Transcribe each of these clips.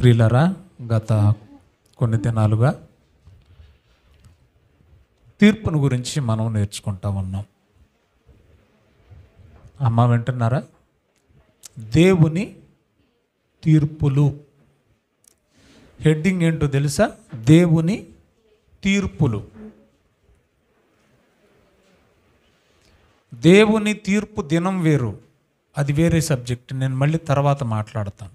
ప్రియులరా, గత కొన్ని దినాలుగా తీర్పును గురించి మనం నేర్చుకుంటా ఉన్నాం. అమ్మ వింటున్నారా? దేవుని తీర్పులు. హెడ్డింగ్ ఏంటో తెలుసా? దేవుని తీర్పులు. దేవుని తీర్పు దినం వేరు, అది వేరే సబ్జెక్ట్, నేను మళ్ళీ తర్వాత మాట్లాడతాను.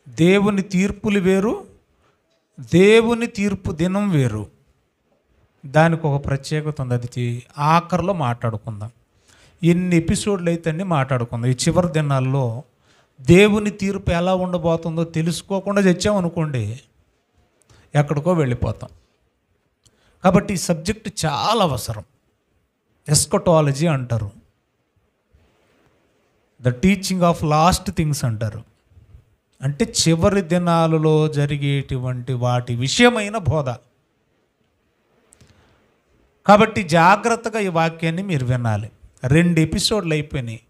దేవుని తీర్పులు వేరు, దేవుని తీర్పు దినం వేరు. దానికి ఒక ప్రత్యేకత ఉంది, అది ఆఖరిలో మాట్లాడుకుందాం. ఎన్ని ఎపిసోడ్లు అయితే అన్ని మాట్లాడుకుందాం. ఈ చివరి దినాల్లో దేవుని తీర్పు ఎలా ఉండబోతుందో తెలుసుకోకుండా తెచ్చామనుకోండి, ఎక్కడికో వెళ్ళిపోతాం. కాబట్టి ఈ సబ్జెక్ట్ చాలా అవసరం. ఎస్కటాలజీ అంటారు, the teaching of last things అంటారు. అంటే చివరి దినాలలో జరిగేటువంటి వాటి విషయమైన బోధ. కాబట్టి జాగ్రత్తగా ఈ వాక్యాన్ని మీరు వినాలి. 2 ఎపిసోడ్లు అయిపోయినాయి.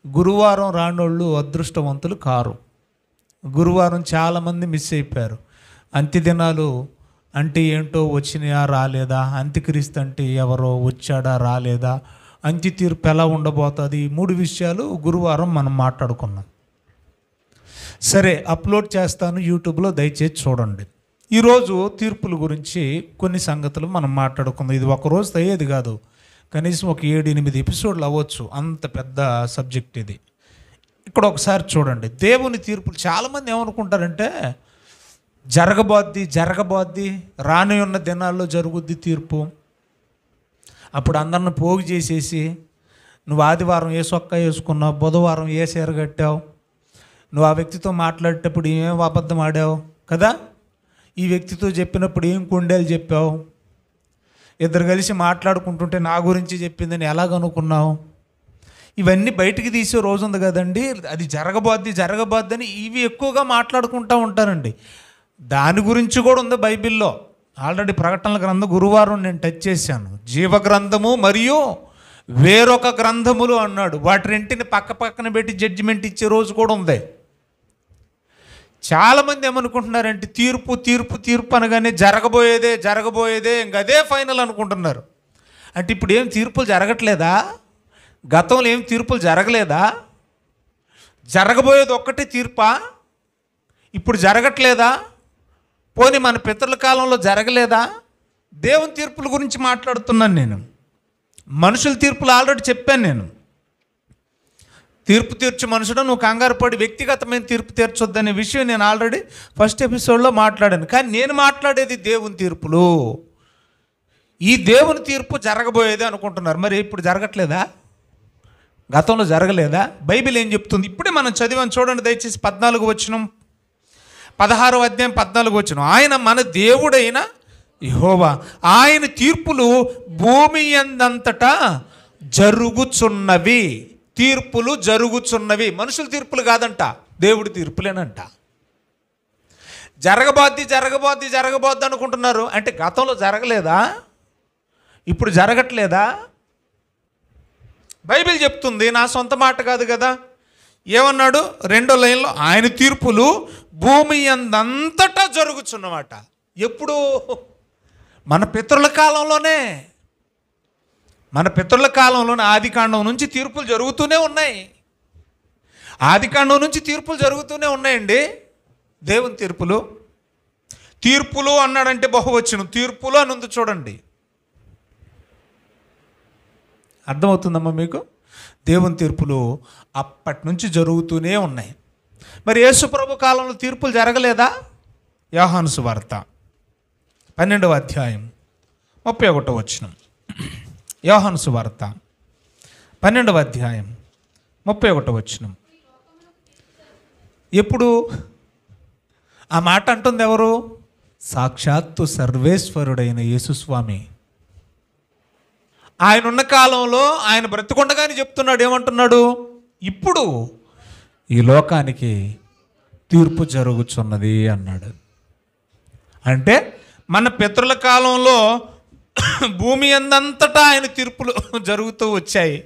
గురువారం రానోళ్ళు అదృష్టవంతులు కారు. గురువారం చాలామంది మిస్ అయిపోయారు. అంత్యదినాలు అంటే ఏంటో వచ్చినాయా రాలేదా, అంత్యక్రీస్తు అంటే ఎవరో వచ్చాడా రాలేదా, అంత్య తీర్పు ఎలా ఉండబోతుంది, 3 విషయాలు గురువారం మనం మాట్లాడుకున్నాం. సరే, అప్లోడ్ చేస్తాను యూట్యూబ్లో, దయచేసి చూడండి. ఈరోజు తీర్పుల గురించి కొన్ని సంగతులు మనం మాట్లాడుకుందాం. ఇది ఒక రోజు అయ్యేది కాదు, కనీసం ఒక 7-8 ఎపిసోడ్లు అవ్వచ్చు, అంత పెద్ద సబ్జెక్ట్ ఇది. ఇక్కడ ఒకసారి చూడండి, దేవుని తీర్పులు. చాలామంది ఏమనుకుంటారంటే జరగబోద్ది రాని ఉన్న దినాల్లో జరుగుద్ది తీర్పు. అప్పుడు అందరిని పోగు చేసేసి, నువ్వు ఆదివారం ఏ సొక్కా వేసుకున్నావు, బుధవారం ఏ చీర కట్టావు, నువ్వు ఆ వ్యక్తితో మాట్లాడేటప్పుడు ఏం అబద్ధం ఆడావు కదా, ఈ వ్యక్తితో చెప్పినప్పుడు ఏం కొండేలు చెప్పావు, ఇద్దరు కలిసి మాట్లాడుకుంటుంటే నా గురించి చెప్పిందని ఎలాగనుకున్నావు, ఇవన్నీ బయటికి తీసే రోజు ఉంది కదండి. అది జరగబోద్దని ఇవి ఎక్కువగా మాట్లాడుకుంటూ ఉంటారండి. దాని గురించి కూడా ఉంది బైబిల్లో. ఆల్రెడీ ప్రకటనల గ్రంథం గురువారం నేను టచ్ చేశాను. జీవ గ్రంథము మరియు వేరొక గ్రంథములు అన్నాడు. వాటి రెంటిని పక్కన పెట్టి జడ్జిమెంట్ ఇచ్చే రోజు కూడా ఉంది. చాలామంది ఏమనుకుంటున్నారంటే తీర్పు అనగానే జరగబోయేదే ఇంక అదే ఫైనల్ అనుకుంటున్నారు. అంటే ఇప్పుడు ఏం తీర్పులు జరగట్లేదా? గతంలో ఏం తీర్పులు జరగలేదా? జరగబోయేది ఒక్కటే తీర్పా? ఇప్పుడు జరగట్లేదా? పోనీ మన పితరుల కాలంలో జరగలేదా? దేవుని తీర్పుల గురించి మాట్లాడుతున్నాను నేను. మనుషుల తీర్పులు ఆల్రెడీ చెప్పాను నేను. తీర్పు తీర్చు మనుషుడు, నువ్వు కంగారు పడి వ్యక్తిగతమైన తీర్పు తీర్చొద్దనే విషయం నేను ఆల్రెడీ ఫస్ట్ ఎపిసోడ్లో మాట్లాడాను. కానీ నేను మాట్లాడేది దేవుని తీర్పులు. ఈ దేవుని తీర్పు జరగబోయేది అనుకుంటున్నారు. మరి ఇప్పుడు జరగట్లేదా? గతంలో జరగలేదా? బైబిల్ ఏం చెప్తుంది? ఇప్పుడే మనం చదివాను, చూడండి దయచేసి. 14వ వచనం, 16వ అధ్యాయం 14వ వచనం. ఆయన మన దేవుడైన యెహోవా, ఆయన తీర్పులు భూమి యందంతటా జరుగుచున్నవి. తీర్పులు జరుగుచున్నవి, మనుషుల తీర్పులు కాదంట, దేవుడి తీర్పులేనంట. జరగబోద్ది అనుకుంటున్నారు. అంటే గతంలో జరగలేదా? ఇప్పుడు జరగట్లేదా? బైబిల్ చెప్తుంది, నా సొంత మాట కాదు కదా. ఏమన్నాడు 2వ లైన్లో? ఆయన తీర్పులు భూమి యందంతటా జరుగుచున్నమాట. ఎప్పుడు? మన పితరుల కాలంలోనే. ఆదికాండం నుంచి తీర్పులు జరుగుతూనే ఉన్నాయి. ఆదికాండం నుంచి తీర్పులు జరుగుతూనే ఉన్నాయండి. దేవుని తీర్పులు అన్నాడంటే బహువచనం, తీర్పులు అని ఉంది చూడండి. అర్థమవుతుందమ్మా మీకు? దేవుని తీర్పులు అప్పటి నుంచి జరుగుతూనే ఉన్నాయి. మరి యేసు ప్రభు కాలంలో తీర్పులు జరగలేదా? యోహాను సువార్త 12వ అధ్యాయం 31వ వచనం. యోహాను సువార్త 12వ అధ్యాయం 31వ వచనం. ఎప్పుడు ఆ మాట అంటుంది? ఎవరు? సాక్షాత్తు సర్వేశ్వరుడైన యేసుస్వామి. ఆయన ఉన్న కాలంలో, ఆయన బ్రతికుండగానే చెప్తున్నాడు. ఏమంటున్నాడు? ఇప్పుడు ఈ లోకానికి తీర్పు జరుగుచున్నది అన్నాడు. అంటే మన పితరుల కాలంలో భూమి అందంతటా ఆయన తీర్పులు జరుగుతూ వచ్చాయి.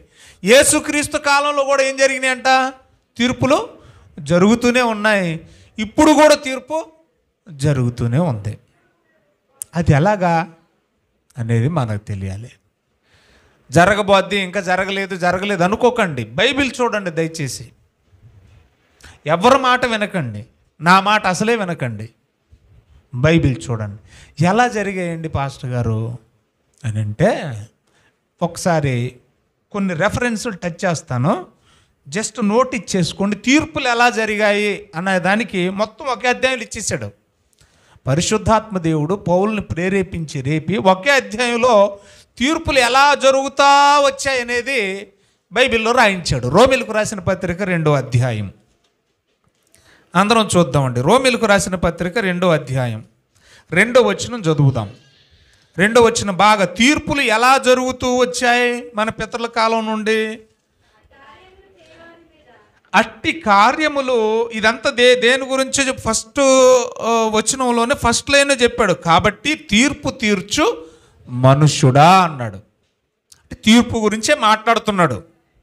యేసుక్రీస్తు కాలంలో కూడా ఏం జరిగినాయి అంట? తీర్పులు జరుగుతూనే ఉన్నాయి. ఇప్పుడు కూడా తీర్పు జరుగుతూనే ఉంది. అది ఎలాగా అనేది మనకు తెలియాలి. జరగబోద్ది, ఇంకా జరగలేదు అనుకోకండి. బైబిల్ చూడండి దయచేసి. ఎవరి మాట వినకండి, నా మాట అసలే వినకండి. బైబిల్ చూడండి. ఎలా జరిగాయండి పాస్టర్ గారు అని అంటే, ఒకసారి కొన్ని రెఫరెన్సులు టచ్ చేస్తాను, జస్ట్ నోట్ ఇచ్చేసుకోండి. తీర్పులు ఎలా జరిగాయి అనే దానికి మొత్తం ఒకే అధ్యాయంలో ఇచ్చేసాడు. పరిశుద్ధాత్మ దేవుడు పౌలుని ప్రేరేపించి రేపి ఒకే అధ్యాయంలో తీర్పులు ఎలా జరుగుతా వచ్చాయనేది బైబిల్లో రాయించాడు. రోమీలకు రాసిన పత్రిక 2వ అధ్యాయం అందరం చూద్దామండి. రోమీలకు రాసిన పత్రిక 2వ అధ్యాయం 2వ వచనం చదువుదాం. 2వ వచనం బాగా, తీర్పులు ఎలా జరుగుతూ వచ్చాయి మన పితరుల కాలం నుండి. అట్టి కార్యములు, ఇదంతా దేని గురించి ఫస్ట్ వచనంలోనే ఫస్ట్ లైన్ చెప్పాడు. కాబట్టి తీర్పు తీర్చు మనుష్యుడా అన్నాడు. అంటే తీర్పు గురించే మాట్లాడుతున్నాడు.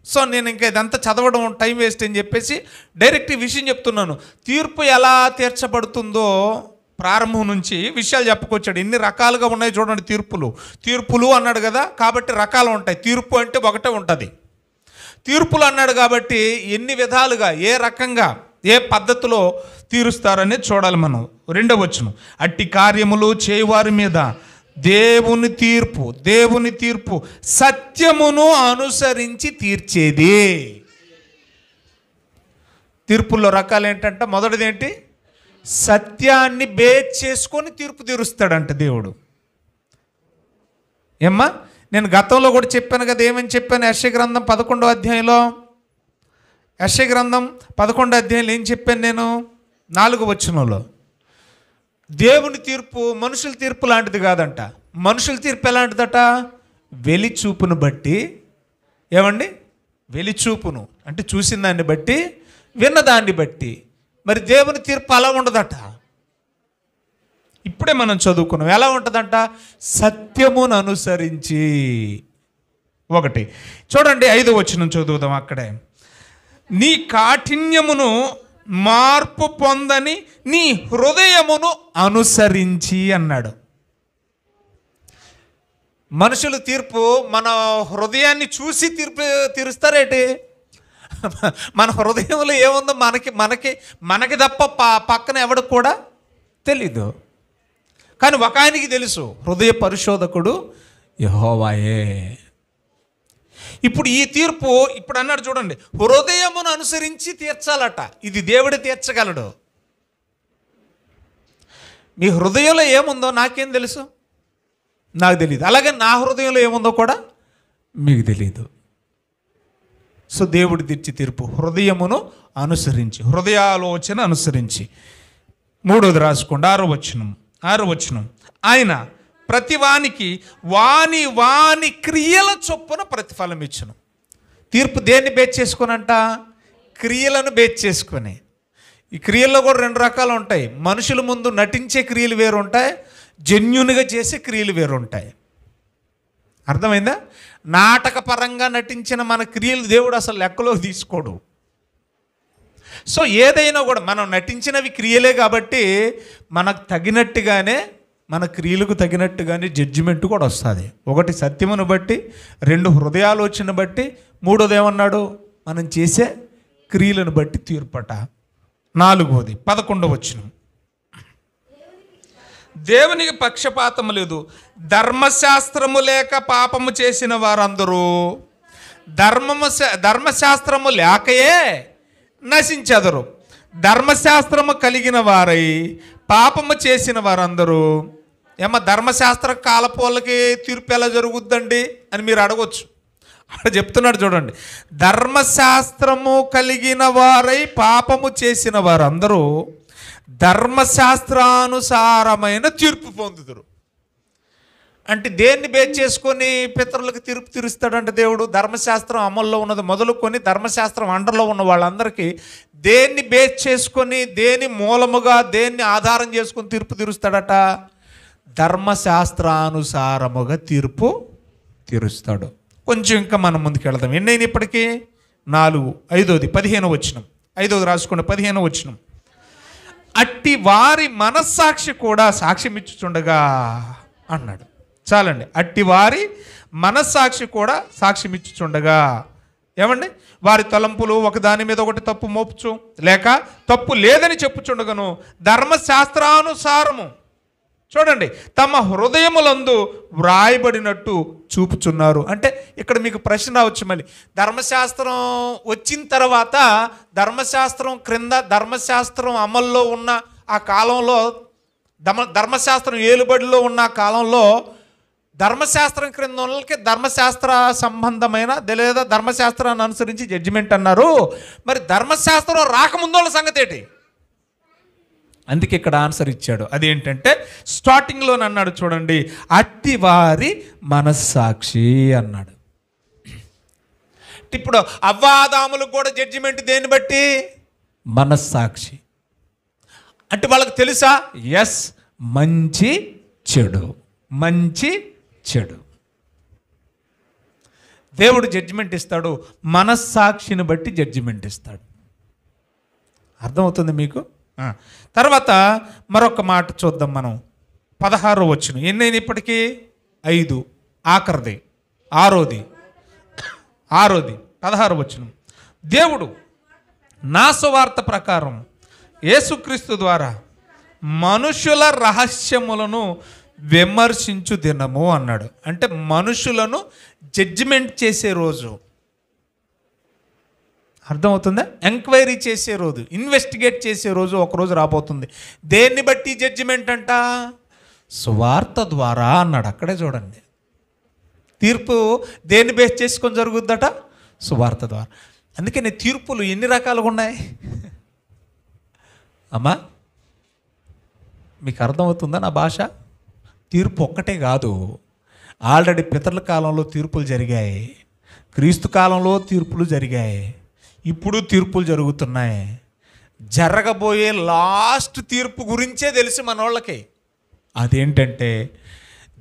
సో నేను ఇంకా ఇదంతా చదవడం టైం వేస్ట్ అని చెప్పేసి డైరెక్ట్ ఈ విషయం చెప్తున్నాను. తీర్పు ఎలా తీర్చబడుతుందో ప్రారంభం నుంచి విషయాలు చెప్పుకొచ్చాడు. ఎన్ని రకాలుగా ఉన్నాయి చూడండి. తీర్పులు అన్నాడు కదా, కాబట్టి రకాలు ఉంటాయి. తీర్పు అంటే ఒకటే ఉంటుంది. తీర్పులు అన్నాడు కాబట్టి ఎన్ని విధాలుగా, ఏ రకంగా, ఏ పద్ధతిలో తీరుస్తారని చూడాలి మనం. 2వ వచనం, అట్టి కార్యములు చేయువారి మీద దేవుని తీర్పు సత్యమును అనుసరించి తీర్చేది. తీర్పుల్లో రకాలు ఏంటంటే, మొదటిది ఏంటి? సత్యాన్ని బేస్ చేసుకొని తీర్పు తీరుస్తాడంట దేవుడు. ఏమ్మా, నేను గతంలో కూడా చెప్పాను కదా, ఏమని చెప్పాను? యెషయా గ్రంథం 11వ అధ్యాయంలో, యెషయా గ్రంథం 11వ అధ్యాయంలో ఏం చెప్పాను నేను? 4వ వచనంలో, దేవుని తీర్పు మనుషుల తీర్పు లాంటిది కాదంట. మనుషుల తీర్పు ఎలాంటిదట? వెలిచూపును బట్టి. ఏమండి? వెలిచూపును అంటే చూసిన దాన్ని బట్టి, విన్నదాన్ని బట్టి. మరి దేవుని తీర్పు అలా ఉండదట. ఇప్పుడే మనం చదువుకున్నాం. ఎలా ఉంటుందంట? సత్యమును అనుసరించి. ఒకటి చూడండి, 5వ వచనం చదువుదాం. అక్కడే, నీ కాఠిన్యమును మార్పు పొందని నీ హృదయమును అనుసరించి అన్నాడు. మనుషుల తీర్పు మన హృదయాన్ని చూసి తీరుస్తారేటి? మన హృదయంలో ఏముందో మనకి తప్ప పక్కన ఎవడికి కూడా తెలీదు. కానీ ఒక ఆయనకి తెలుసు, హృదయ పరిశోధకుడు యెహోవాయే. ఇప్పుడు ఈ తీర్పు ఇప్పుడు అన్నాడు చూడండి, హృదయమును అనుసరించి తీర్చాలట. ఇది దేవుడు తీర్చగలడు. మీ హృదయంలో ఏముందో నాకేం తెలుసు? నాకు తెలియదు. అలాగే నా హృదయంలో ఏముందో కూడా మీకు తెలియదు. సో దేవుడు తీర్చి తీర్పు హృదయమును అనుసరించి, హృదయాలోచన అనుసరించి. 3వది రాసుకోండి, 6వ వచనం, ఆయన ప్రతివానికి వాని క్రియల చొప్పున ప్రతిఫలం ఇచ్చును. తీర్పు దేన్ని బేస్ చేసుకునంట? క్రియలను బేస్ చేసుకొని. ఈ క్రియల్లో కూడా 2 రకాలు ఉంటాయి. మనుషుల ముందు నటించే క్రియలు వేరు ఉంటాయి, జెన్యున్గా చేసే క్రియలు వేరు ఉంటాయి. అర్థమైందా? నాటకపరంగా నటించిన మన క్రియలు దేవుడు అసలు లెక్కలోకి తీసుకోడు. సో ఏదైనా కూడా మనం నటించినవి క్రియలే కాబట్టి మనకు తగినట్టుగానే, మన క్రియలకు తగినట్టుగానే జడ్జిమెంట్ కూడా వస్తుంది. 1 సత్యమును బట్టి, 2 హృదయాలోచన బట్టి, 3వది ఏమన్నాడు? మనం చేసే క్రియలను బట్టి తీర్పట. 4వది 11వ వచనం, దేవునికి పక్షపాతము లేదు, ధర్మశాస్త్రము లేక పాపము చేసిన వారందరూ ధర్మశాస్త్రము లేకయే నశించెదరు. ధర్మశాస్త్రము కలిగిన వారై పాపము చేసిన వారందరూ. ధర్మశాస్త్ర కాలపోళ్ళకి తీర్పు ఎలా జరుగుద్దండి అని మీరు అడగొచ్చు. అక్కడ చెప్తున్నాడు చూడండి, ధర్మశాస్త్రము కలిగిన వారై పాపము చేసిన వారందరూ ధర్మశాస్త్రానుసారమైన తీర్పు పొందుదురు. అంటే దేన్ని బేస్ చేసుకొని పితరులకు తీర్పు తీరుస్తాడంటే దేవుడు? ధర్మశాస్త్రం అమల్లో ఉన్నది మొదలుకొని ధర్మశాస్త్రం అండర్లో ఉన్న వాళ్ళందరికీ దేన్ని బేస్ చేసుకొని, దేని మూలముగా, దేన్ని ఆధారం చేసుకొని తీర్పు తీరుస్తాడట? ధర్మశాస్త్రానుసారముగా తీర్పు తీరుస్తాడు. కొంచెం ఇంకా మనం ముందుకు వెళదాం. ఎన్నైనా ఇప్పటికీ 4, 5వది 15వ వచనం, 5వది రాసుకోండి, 15వ వచనం. అట్టి వారి మనస్సాక్షి కూడా సాక్ష్యం ఇచ్చుచుండగా అన్నాడు. చాలండి. అట్టి వారి మనస్సాక్షి కూడా సాక్ష్యం ఇచ్చుచుండగా. ఏమండి? వారి తలంపులు ఒకదాని మీద ఒకటి తప్పు మోపుచు లేక తప్పు లేదని చెప్పుచుండగను ధర్మశాస్త్రానుసారము చూడండి తమ హృదయములందు వ్రాయబడినట్టు చూపుచున్నారు. అంటే ఇక్కడ మీకు ప్రశ్న రావచ్చు, మళ్ళీ ధర్మశాస్త్రం వచ్చిన తర్వాత ధర్మశాస్త్రం క్రింద ధర్మశాస్త్రం అమల్లో ఉన్న ఆ కాలంలో ధర్మశాస్త్రం ఏలుబడిలో ఉన్న కాలంలో ధర్మశాస్త్రం క్రింద వాళ్ళకి ధర్మశాస్త్ర సంబంధమైన లేదా ధర్మశాస్త్రాన్ని అనుసరించి జడ్జిమెంట్ అన్నారు. మరి ధర్మశాస్త్రం రాకముందు వాళ్ళ సంగతి ఏంటి? అందుకే ఇక్కడ ఆన్సర్ ఇచ్చాడు. అదేంటంటే స్టార్టింగ్లో అన్నాడు చూడండి, అట్టి వారి మనస్సాక్షి అన్నాడు. ఇప్పుడు అవ్వాదాములకు కూడా జడ్జిమెంట్ దేన్ని బట్టి? మనస్సాక్షి. అంటే వాళ్ళకి తెలుసా? ఎస్, మంచి చెడు, మంచి చెడు. దేవుడు జడ్జిమెంట్ ఇస్తాడు, మనస్సాక్షిని బట్టి జడ్జిమెంట్ ఇస్తాడు. అర్థమవుతుంది మీకు? తర్వాత మరొక మాట చూద్దాం మనం. 16వ వచనం. ఎన్నైనా ఇప్పటికీ 5, ఆఖరిది 6ది 16వ వచనం. దేవుడు నా సువార్త ప్రకారం యేసుక్రీస్తు ద్వారా మనుషుల రహస్యములను విమర్శించు దినము అన్నాడు. అంటే మనుషులను జడ్జిమెంట్ చేసే రోజు. అర్థమవుతుందా? ఎంక్వైరీ చేసే రోజు, ఇన్వెస్టిగేట్ చేసే రోజు ఒకరోజు రాబోతుంది. దేన్ని బట్టి జడ్జిమెంట్ అంట? సువార్త ద్వారా అన్నాడు. అక్కడే చూడండి, తీర్పు దేన్ని బేస్ చేసుకొని జరుగుద్దట? సువార్త ద్వారా. అందుకని తీర్పులు ఎన్ని రకాలుగా ఉన్నాయి అమ్మా? మీకు అర్థమవుతుందా నా భాష? తీర్పు ఒక్కటే కాదు. ఆల్రెడీ పితరుల కాలంలో తీర్పులు జరిగాయి, క్రీస్తు కాలంలో తీర్పులు జరిగాయి, ఇప్పుడు తీర్పులు జరుగుతున్నాయి. జరగబోయే లాస్ట్ తీర్పు గురించే తెలిసి మనోళ్ళకి. అదేంటంటే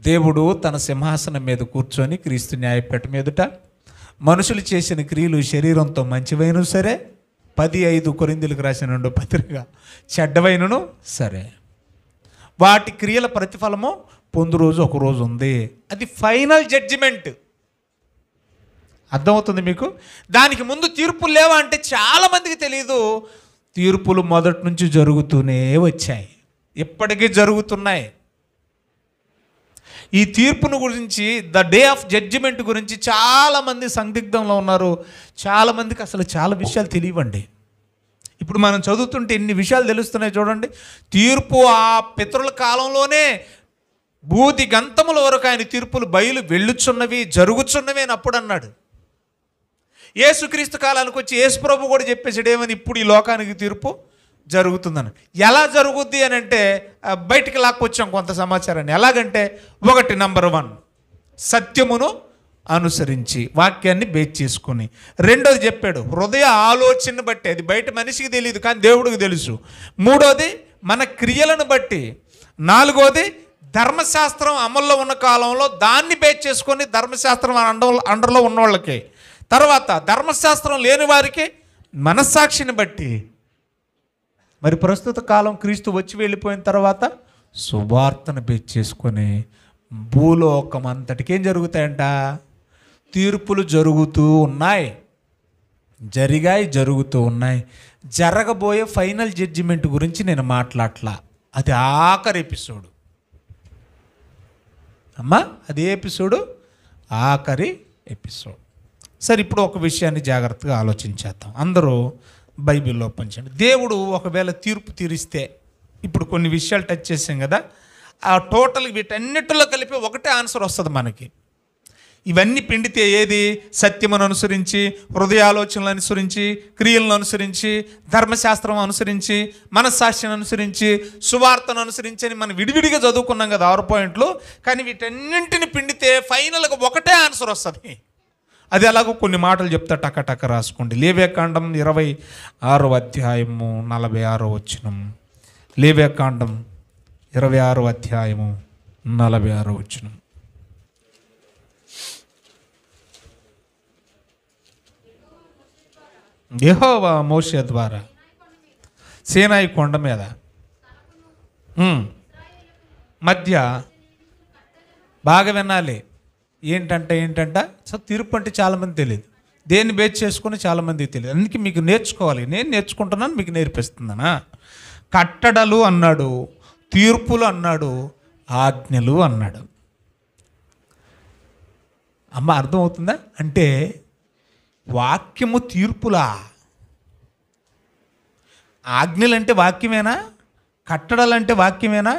దేవుడు తన సింహాసనం మీద కూర్చొని క్రీస్తు న్యాయపీఠం మీదట మనుషులు చేసిన క్రియలు శరీరంతో మంచివైనను సరే, 10:5 కొరింథీయులకు రాసిన 2వ పత్రిక, చెడ్డవైనను సరే వాటి క్రియల ప్రతిఫలము పొందు రోజు ఒక రోజు ఉంది. అది ఫైనల్ జడ్జిమెంట్. అర్థమవుతుంది మీకు? దానికి ముందు తీర్పులు లేవా అంటే చాలామందికి తెలియదు. తీర్పులు మొదటి నుంచి జరుగుతూనే వచ్చాయి, ఇప్పటికీ జరుగుతున్నాయి. ఈ తీర్పును గురించి, ద డే ఆఫ్ జడ్జిమెంట్ గురించి చాలామంది సందిగ్ధంలో ఉన్నారు. చాలామందికి అసలు చాలా విషయాలు తెలియవండి. ఇప్పుడు మనం చదువుతుంటే ఎన్ని విషయాలు తెలుస్తున్నాయి చూడండి. తీర్పు ఆ పితరుల కాలంలోనే బూది గంతముల వరకు ఆయన తీర్పులు బయలు వెళ్ళుచున్నవి, జరుగుచున్నవి అని అప్పుడు అన్నాడు. యేసుక్రీస్తు కాలానికి వచ్చి యేసుప్రభు కూడా చెప్పేసాడు ఏమని, ఇప్పుడు ఈ లోకానికి తీర్పు జరుగుతుందని. ఎలా జరుగుద్ది అని అంటే బయటికి లాక్కొచ్చాం కొంత సమాచారాన్ని. ఎలాగంటే, 1 నంబర్ 1 సత్యమును అనుసరించి, వాక్యాన్ని బేస్ చేసుకుని. 2వది చెప్పాడు హృదయ ఆలోచనను బట్టి. అది బయట మనిషికి తెలియదు కానీ దేవుడికి తెలుసు. 3వది మన క్రియలను బట్టి. 4వది ధర్మశాస్త్రం అమల్లో ఉన్న కాలంలో దాన్ని బేస్ చేసుకొని ధర్మశాస్త్రం అండర్లో ఉన్నవాళ్ళకి. తర్వాత ధర్మశాస్త్రం లేని వారికి మనస్సాక్షిని బట్టి. మరి ప్రస్తుత కాలం క్రీస్తు వచ్చి వెళ్ళిపోయిన తర్వాత సువార్తను బేస్ చేసుకొని భూలోకం అంతటికి ఏం జరుగుతాయంట? తీర్పులు జరుగుతూ ఉన్నాయి, జరిగాయి, జరుగుతూ ఉన్నాయి. జరగబోయే ఫైనల్ జడ్జిమెంట్ గురించి నేను మాట్లాడలా. అది ఆఖరి ఎపిసోడు అమ్మా. అదే ఎపిసోడు, ఆఖరి ఎపిసోడ్. సరే, ఇప్పుడు ఒక విషయాన్ని జాగ్రత్తగా ఆలోచించేద్దాం. అందరూ బైబిల్లో పంచండి. దేవుడు ఒకవేళ తీర్పు తీరిస్తే, ఇప్పుడు కొన్ని విషయాలు టచ్ చేసాం కదా, ఆ టోటల్ వీటన్నిటిలో కలిపి ఒకటే ఆన్సర్ వస్తుంది మనకి. ఇవన్నీ పిండితే ఏది? సత్యమును అనుసరించి, హృదయాలోచనలు అనుసరించి, క్రియలను అనుసరించి, ధర్మశాస్త్రం అనుసరించి, మనస్సాక్షిని అనుసరించి, సువార్తను అనుసరించి అని మనం విడివిడిగా చదువుకున్నాం కదా 6 పాయింట్లు. కానీ వీటన్నింటిని పిండితే ఫైనల్గా ఒకటే ఆన్సర్ వస్తుంది. అది ఎలాగో కొన్ని మాటలు చెప్తా, టక్క రాసుకోండి. లేవ్యాకాండం 26వ అధ్యాయము 46వ వచనం. లేవ్యాకాండం 26వ అధ్యాయము 46వ వచనం. యెహోవా మోషే ద్వారా సీనాయి కొండ మీద మధ్య బాగా వినాలి. ఏంటంట సో తీర్పు అంటే చాలామంది తెలియదు, దేన్ని బేస్ చేసుకుని చాలామందికి తెలియదు. అందుకే మీకు నేర్చుకోవాలి. నేను నేర్చుకుంటున్నాను, మీకు నేర్పిస్తున్నానా. కట్టడలు అన్నాడు, తీర్పులు అన్నాడు, ఆజ్ఞలు అన్నాడు. అమ్మ అర్థమవుతుందా? అంటే వాక్యము తీర్పులా? ఆజ్ఞలంటే వాక్యమేనా? కట్టడాలంటే వాక్యమేనా?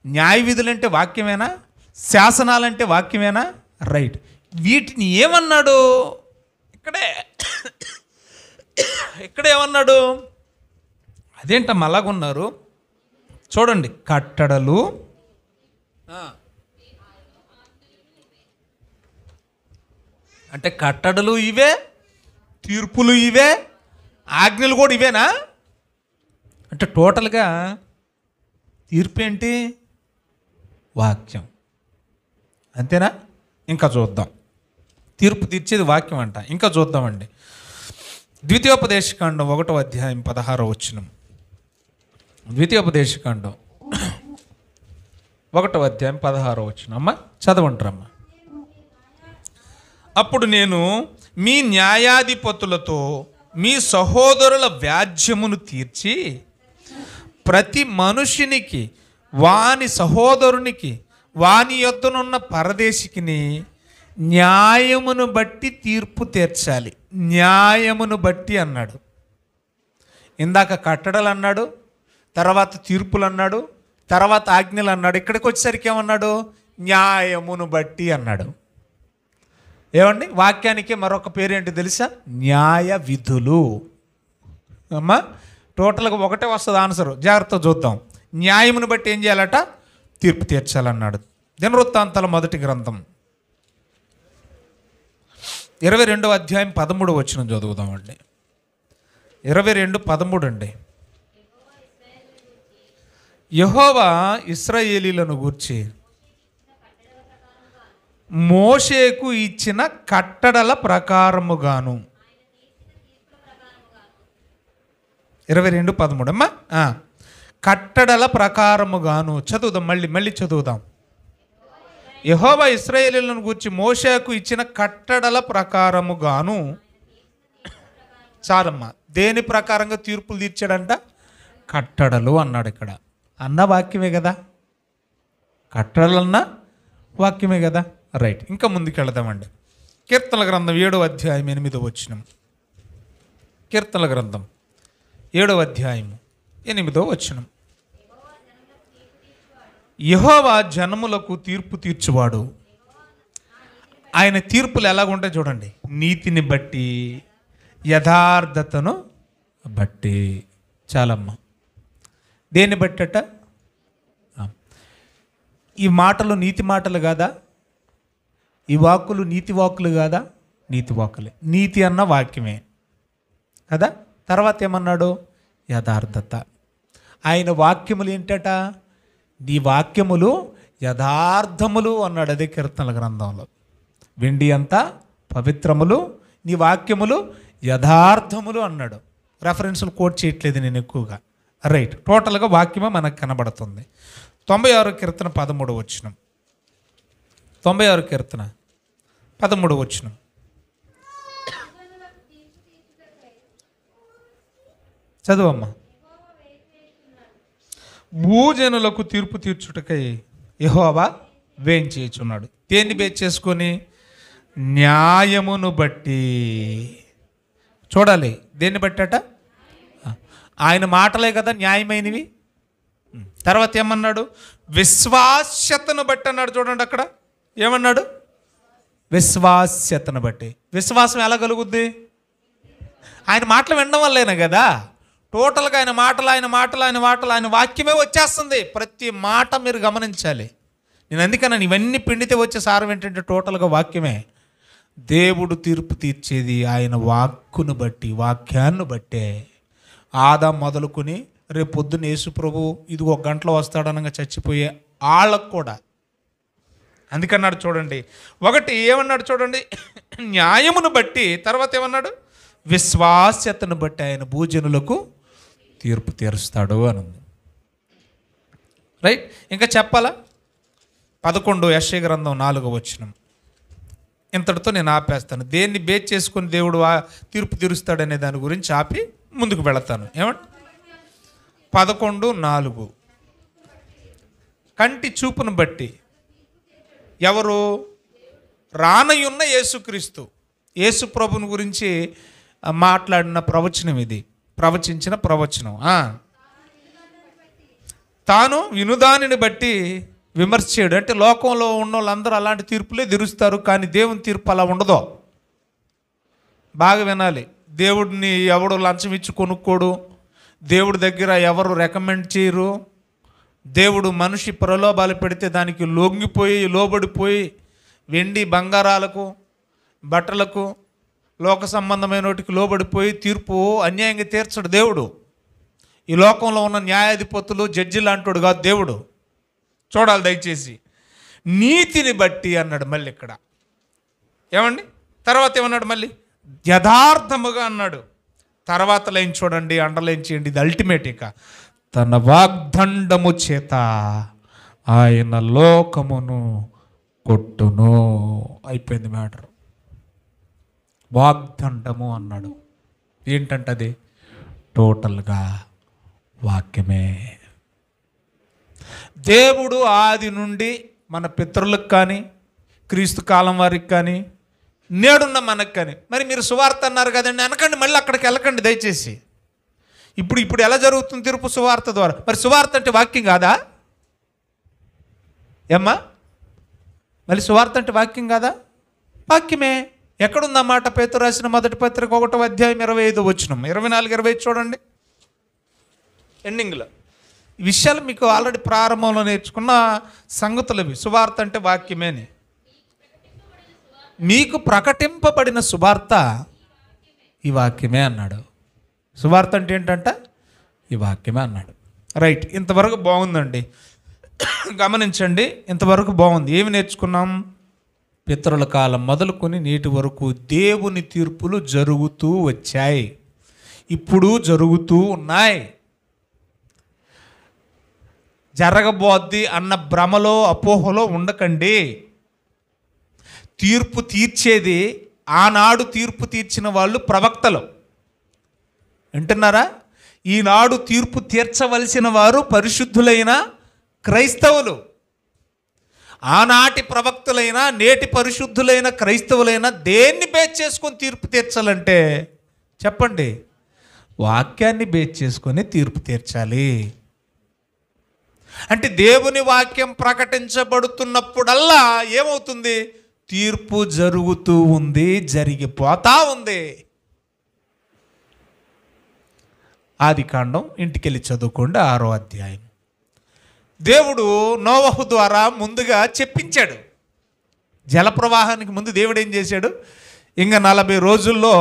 న్యాయ విధులంటే వాక్యమేనా? శాసనాలంటే వాక్యమేనా? రైట్. వీటిని ఏమన్నాడు? ఇక్కడే ఏమన్నాడు? అదేంటమ్మా అలాగున్నారు? చూడండి, కట్టడలు అంటే కట్టడలు ఇవే, తీర్పులు ఇవే, ఆజ్ఞలు కూడా ఇవేనా? అంటే టోటల్గా తీర్పు ఏంటి? వాక్యం. అంతేనా? ఇంకా చూద్దాం. తీర్పు తీర్చేది వాక్యం అంట. ఇంకా చూద్దామండి. ద్వితీయోపదేశకాండం 1వ అధ్యాయం 16వ వచనం. ద్వితీయోపదేశకాండం 1వ అధ్యాయం 16వ వచనం. అమ్మ చదవంటారమ్మా. అప్పుడు నేను మీ న్యాయాధిపతులతో మీ సహోదరుల వ్యాజ్యమును తీర్చి ప్రతి మనుషునికి వాని సహోదరునికి వాని యొద్దనున్న పరదేశికిని న్యాయమును బట్టి తీర్పు తీర్చాలి. న్యాయమును బట్టి అన్నాడు. ఇందాక కట్టడలు అన్నాడు, తర్వాత తీర్పులు అన్నాడు, తర్వాత ఆజ్ఞలు అన్నాడు. ఇక్కడికి వచ్చేసరికి ఏమన్నాడు? న్యాయమును బట్టి అన్నాడు. ఏమండి? వాక్యానికి మరొక పేరేంటి తెలుసా? న్యాయ విధులు. అమ్మా టోటల్గా ఒకటే వస్తుంది ఆన్సర్. జాగ్రత్తగా చూద్దాం. న్యాయమును బట్టి ఏం చేయాలట? తీర్పు తీర్చాలన్నాడు. దినవృత్తాంతాల 1వ గ్రంథం 22వ అధ్యాయం 13వ వచనం చదువుదామండి. 22:13 అండి. యెహోవా ఇశ్రాయేలీయులను గూర్చి మోషేకు ఇచ్చిన కట్టడల ప్రకారముగాను. 22:13 అమ్మా. కట్టడల ప్రకారముగాను. చదువుదాం, మళ్ళీ చదువుదాం. యెహోవా ఇశ్రాయేలీయులను గూర్చి మోషేకు ఇచ్చిన కట్టడల ప్రకారముగాను. చాలమ్మా. దేని ప్రకారంగా తీర్పులు తీర్చాడంట? కట్టడలు అన్నాడు. ఇక్కడ అన్న వాక్యమే కదా, కట్టడలన్న వాక్యమే కదా. రైట్. ఇంకా ముందుకు వెళదామండి. కీర్తనల గ్రంథం 7వ అధ్యాయం 8వ వచనం. కీర్తనల గ్రంథం 7వ అధ్యాయం 8వ వచనం. యెహోవా జనములకు తీర్పు తీర్చువాడు. ఆయన తీర్పులు ఎలాగుంటాయి చూడండి. నీతిని బట్టి, యథార్థతను బట్టి. చాలమ్మా. దేన్ని బట్టట? ఈ మాటలు నీతి మాటలు కాదా? ఈ వాక్కులు నీతి వాక్కులు కాదా? నీతి వాక్కులే. నీతి అన్న వాక్యమే కదా. తర్వాత ఏమన్నాడు? యథార్థత. ఆయన వాక్యములు ఏంటట? నీ వాక్యములు యథార్థములు అన్నాడు. అదే కీర్తనల గ్రంథంలో. వెండి అంతా పవిత్రములు, నీ వాక్యములు యథార్థములు అన్నాడు. రెఫరెన్సులు కోట్ చేయట్లేదు నేను ఎక్కువగా. రైట్. టోటల్గా వాక్యమే మనకు కనబడుతుంది. 96వ కీర్తన 13వ వచనం. 96వ కీర్తన 13వ వచనం. చదువమ్మా. భూజనులకు తీర్పు తీర్చుటకై యెహోవా వేంచేయుచున్నాడు. దేన్ని బేస్ చేసుకొని? న్యాయమును బట్టి. చూడాలి దేన్ని బట్టట? ఆయన మాటలే కదా న్యాయమైనవి. తర్వాత ఏమన్నాడు? విశ్వాస్యతను బట్టి అన్నాడు. చూడండి అక్కడ ఏమన్నాడు? విశ్వాస్యతను బట్టి. విశ్వాసం ఎలా కలుగుద్ది? ఆయన మాటలు వినడం వల్లేనా కదా. టోటల్గా ఆయన మాటలు వాక్యమే వచ్చేస్తుంది. ప్రతి మాట మీరు గమనించాలి. నేను అందుకన్నాను ఇవన్నీ పిండితే వచ్చే సారం ఏంటంటే టోటల్గా వాక్యమే. దేవుడు తీర్పు తీర్చేది ఆయన వాక్కును బట్టి, వాక్యాన్ని బట్టే. ఆదాం మొదలుకొని రేపు పొద్దున్న యేసు ప్రభు ఇది 1 గంటలో వస్తాడనగా చచ్చిపోయే వాళ్ళకు కూడా. అందుకన్నాడు చూడండి. ఒకటి ఏమన్నాడు చూడండి, న్యాయమును బట్టి. తర్వాత ఏమన్నాడు? విశ్వాస్యతను బట్టి ఆయన భూజనులకు తీర్పు తీరుస్తాడు అని ఉంది. రైట్. ఇంకా చెప్పాలా? 11 యెషయా గ్రంథం 4వ వచనం. ఇంతటితో నేను ఆపేస్తాను. దేన్ని బేస్ చేసుకుని దేవుడు తీర్పు తీరుస్తాడనే దాని గురించి ఆపి ముందుకు వెళతాను. ఏమంటే 11:4 కంటి చూపును బట్టి ఎవరు? రానయున్న యేసుక్రీస్తు, యేసు ప్రభుని గురించి మాట్లాడిన ప్రవచనం ఇది, ప్రవచించిన ప్రవచనం. తాను వినుదానిని బట్టి విమర్శ చేయడు. అంటే లోకంలో ఉన్న వాళ్ళందరూ అలాంటి తీర్పులే తీరుస్తారు, కానీ దేవుని తీర్పు అలా ఉండదు. బాగా వినాలి. దేవుడిని ఎవడు లంచం ఇచ్చి కొనుక్కోడు, దేవుడి దగ్గర ఎవరు రికమెండ్ చేయరు. దేవుడు మనిషి ప్రలోభాలు పెడితే దానికి లొంగిపోయి లోబడిపోయి వెండి బంగారాలకు బట్టలకు లోక సంబంధమైన వాటికి లోబడిపోయి తీర్పు అన్యాయంగా తీర్చడు దేవుడు. ఈ లోకంలో ఉన్న న్యాయాధిపతులు జడ్జి లాంటి కాదు దేవుడు. చూడాలి దయచేసి. నీతిని బట్టి అన్నాడు మళ్ళీ ఇక్కడ. ఏమండి? తర్వాత ఏమన్నాడు మళ్ళీ? యథార్థముగా అన్నాడు. తర్వాత లైన్ చూడండి, అండర్లైన్ చేయండి, ఇది అల్టిమేట్. ఇక తన వాగ్దండము చేత ఆయన లోకమును కొట్టును. అయిపోయింది మ్యాటర్. వాగ్దండము అన్నాడు. ఏంటంటే అది టోటల్గా వాక్యమే. దేవుడు ఆది నుండి మన పితరులకు కానీ క్రీస్తు కాలం వారికి కానీ నేడున్న మనకు కానీ, మరి మీరు సువార్త అన్నారు కదండి అనకండి, మళ్ళీ అక్కడికి వెళ్ళకండి దయచేసి. ఇప్పుడు ఎలా జరుగుతుంది తీర్పు? సువార్త ద్వారా. మరి సువార్త అంటే వాక్యం కాదా? ఏమ్మా? మళ్ళీ సువార్త అంటే వాక్యం కాదా? వాక్యమే. ఎక్కడుందన్నమాట? పేతురు రాసిన మొదటి పత్రిక 1వ అధ్యాయం 25వ వచనం, 24-25 చూడండి. ఎండింగ్లో ఈ విషయాలు మీకు ఆల్రెడీ ప్రారంభంలో నేర్చుకున్న సంగతులు ఇవి. సువార్త అంటే వాక్యమేని. మీకు ప్రకటింపబడిన సువార్త ఈ వాక్యమే అన్నాడు. సువార్త అంటే ఏంటంట? ఈ వాక్యమే అన్నాడు. రైట్. ఇంతవరకు బాగుందండి, గమనించండి. ఇంతవరకు బాగుంది. ఏమి నేర్చుకున్నాం? పితరుల కాలం మొదలుకొని నేటి వరకు దేవుని తీర్పులు జరుగుతూ వచ్చాయి, ఇప్పుడు జరుగుతూ ఉన్నాయి. జరగబోద్ది అన్న భ్రమలో అపోహలో ఉండకండి. తీర్పు తీర్చేది ఆనాడు తీర్పు తీర్చిన వాళ్ళు ప్రవక్తలు. వింటున్నారా? ఈనాడు తీర్పు తీర్చవలసిన వారు పరిశుద్ధులైన క్రైస్తవులు. ఆనాటి ప్రవక్తులైనా నేటి పరిశుద్ధులైన క్రైస్తవులైనా దేన్ని బేస్ చేసుకొని తీర్పు తీర్చాలంటే చెప్పండి, వాక్యాన్ని బేస్ చేసుకొని తీర్పు తీర్చాలి. అంటే దేవుని వాక్యం ప్రకటించబడుతున్నప్పుడల్లా ఏమవుతుంది? తీర్పు జరుగుతూ ఉంది, జరిగిపోతా ఉంది. ఆదికాండం ఇంటికెళ్ళి చదువుకోండి, 6వ అధ్యాయం. దేవుడు నోవహు ద్వారా ముందుగా చెప్పించాడు. జలప్రవాహానికి ముందు దేవుడు ఏం చేశాడు? ఇంకా 40 రోజుల్లో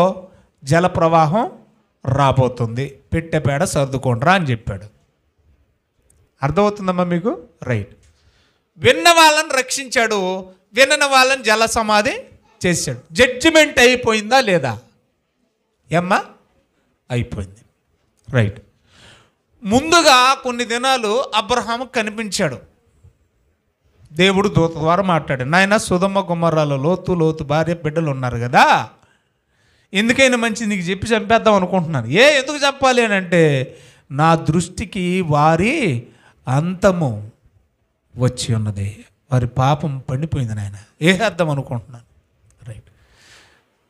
జలప్రవాహం రాబోతుంది, పెట్టెపేడ సర్దుకోండ్రా అని చెప్పాడు. అర్థమవుతుందమ్మా మీకు? రైట్. విన్న వాళ్ళని రక్షించాడు, వినని వాళ్ళని జల సమాధి చేశాడు. జడ్జిమెంట్ అయిపోయిందా లేదా? ఏమ్మా? అయిపోయింది. రైట్. ముందుగా కొన్ని దినాలు అబ్రహాము కనిపించాడు. దేవుడు దూత ద్వారా మాట్లాడాడు. నాయన సొదొమ గొమొర్రాలో లోతు భార్య బిడ్డలు ఉన్నారు కదా, ఎందుకైనా మంచి నీకు చెప్పి చంపేద్దాం అనుకుంటున్నాను. ఎందుకు చంపాలి అని అంటే, నా దృష్టికి వారి అంతము వచ్చి ఉన్నది, వారి పాపం పండిపోయింది నాయన, వేసేద్దాం అనుకుంటున్నాను. రైట్.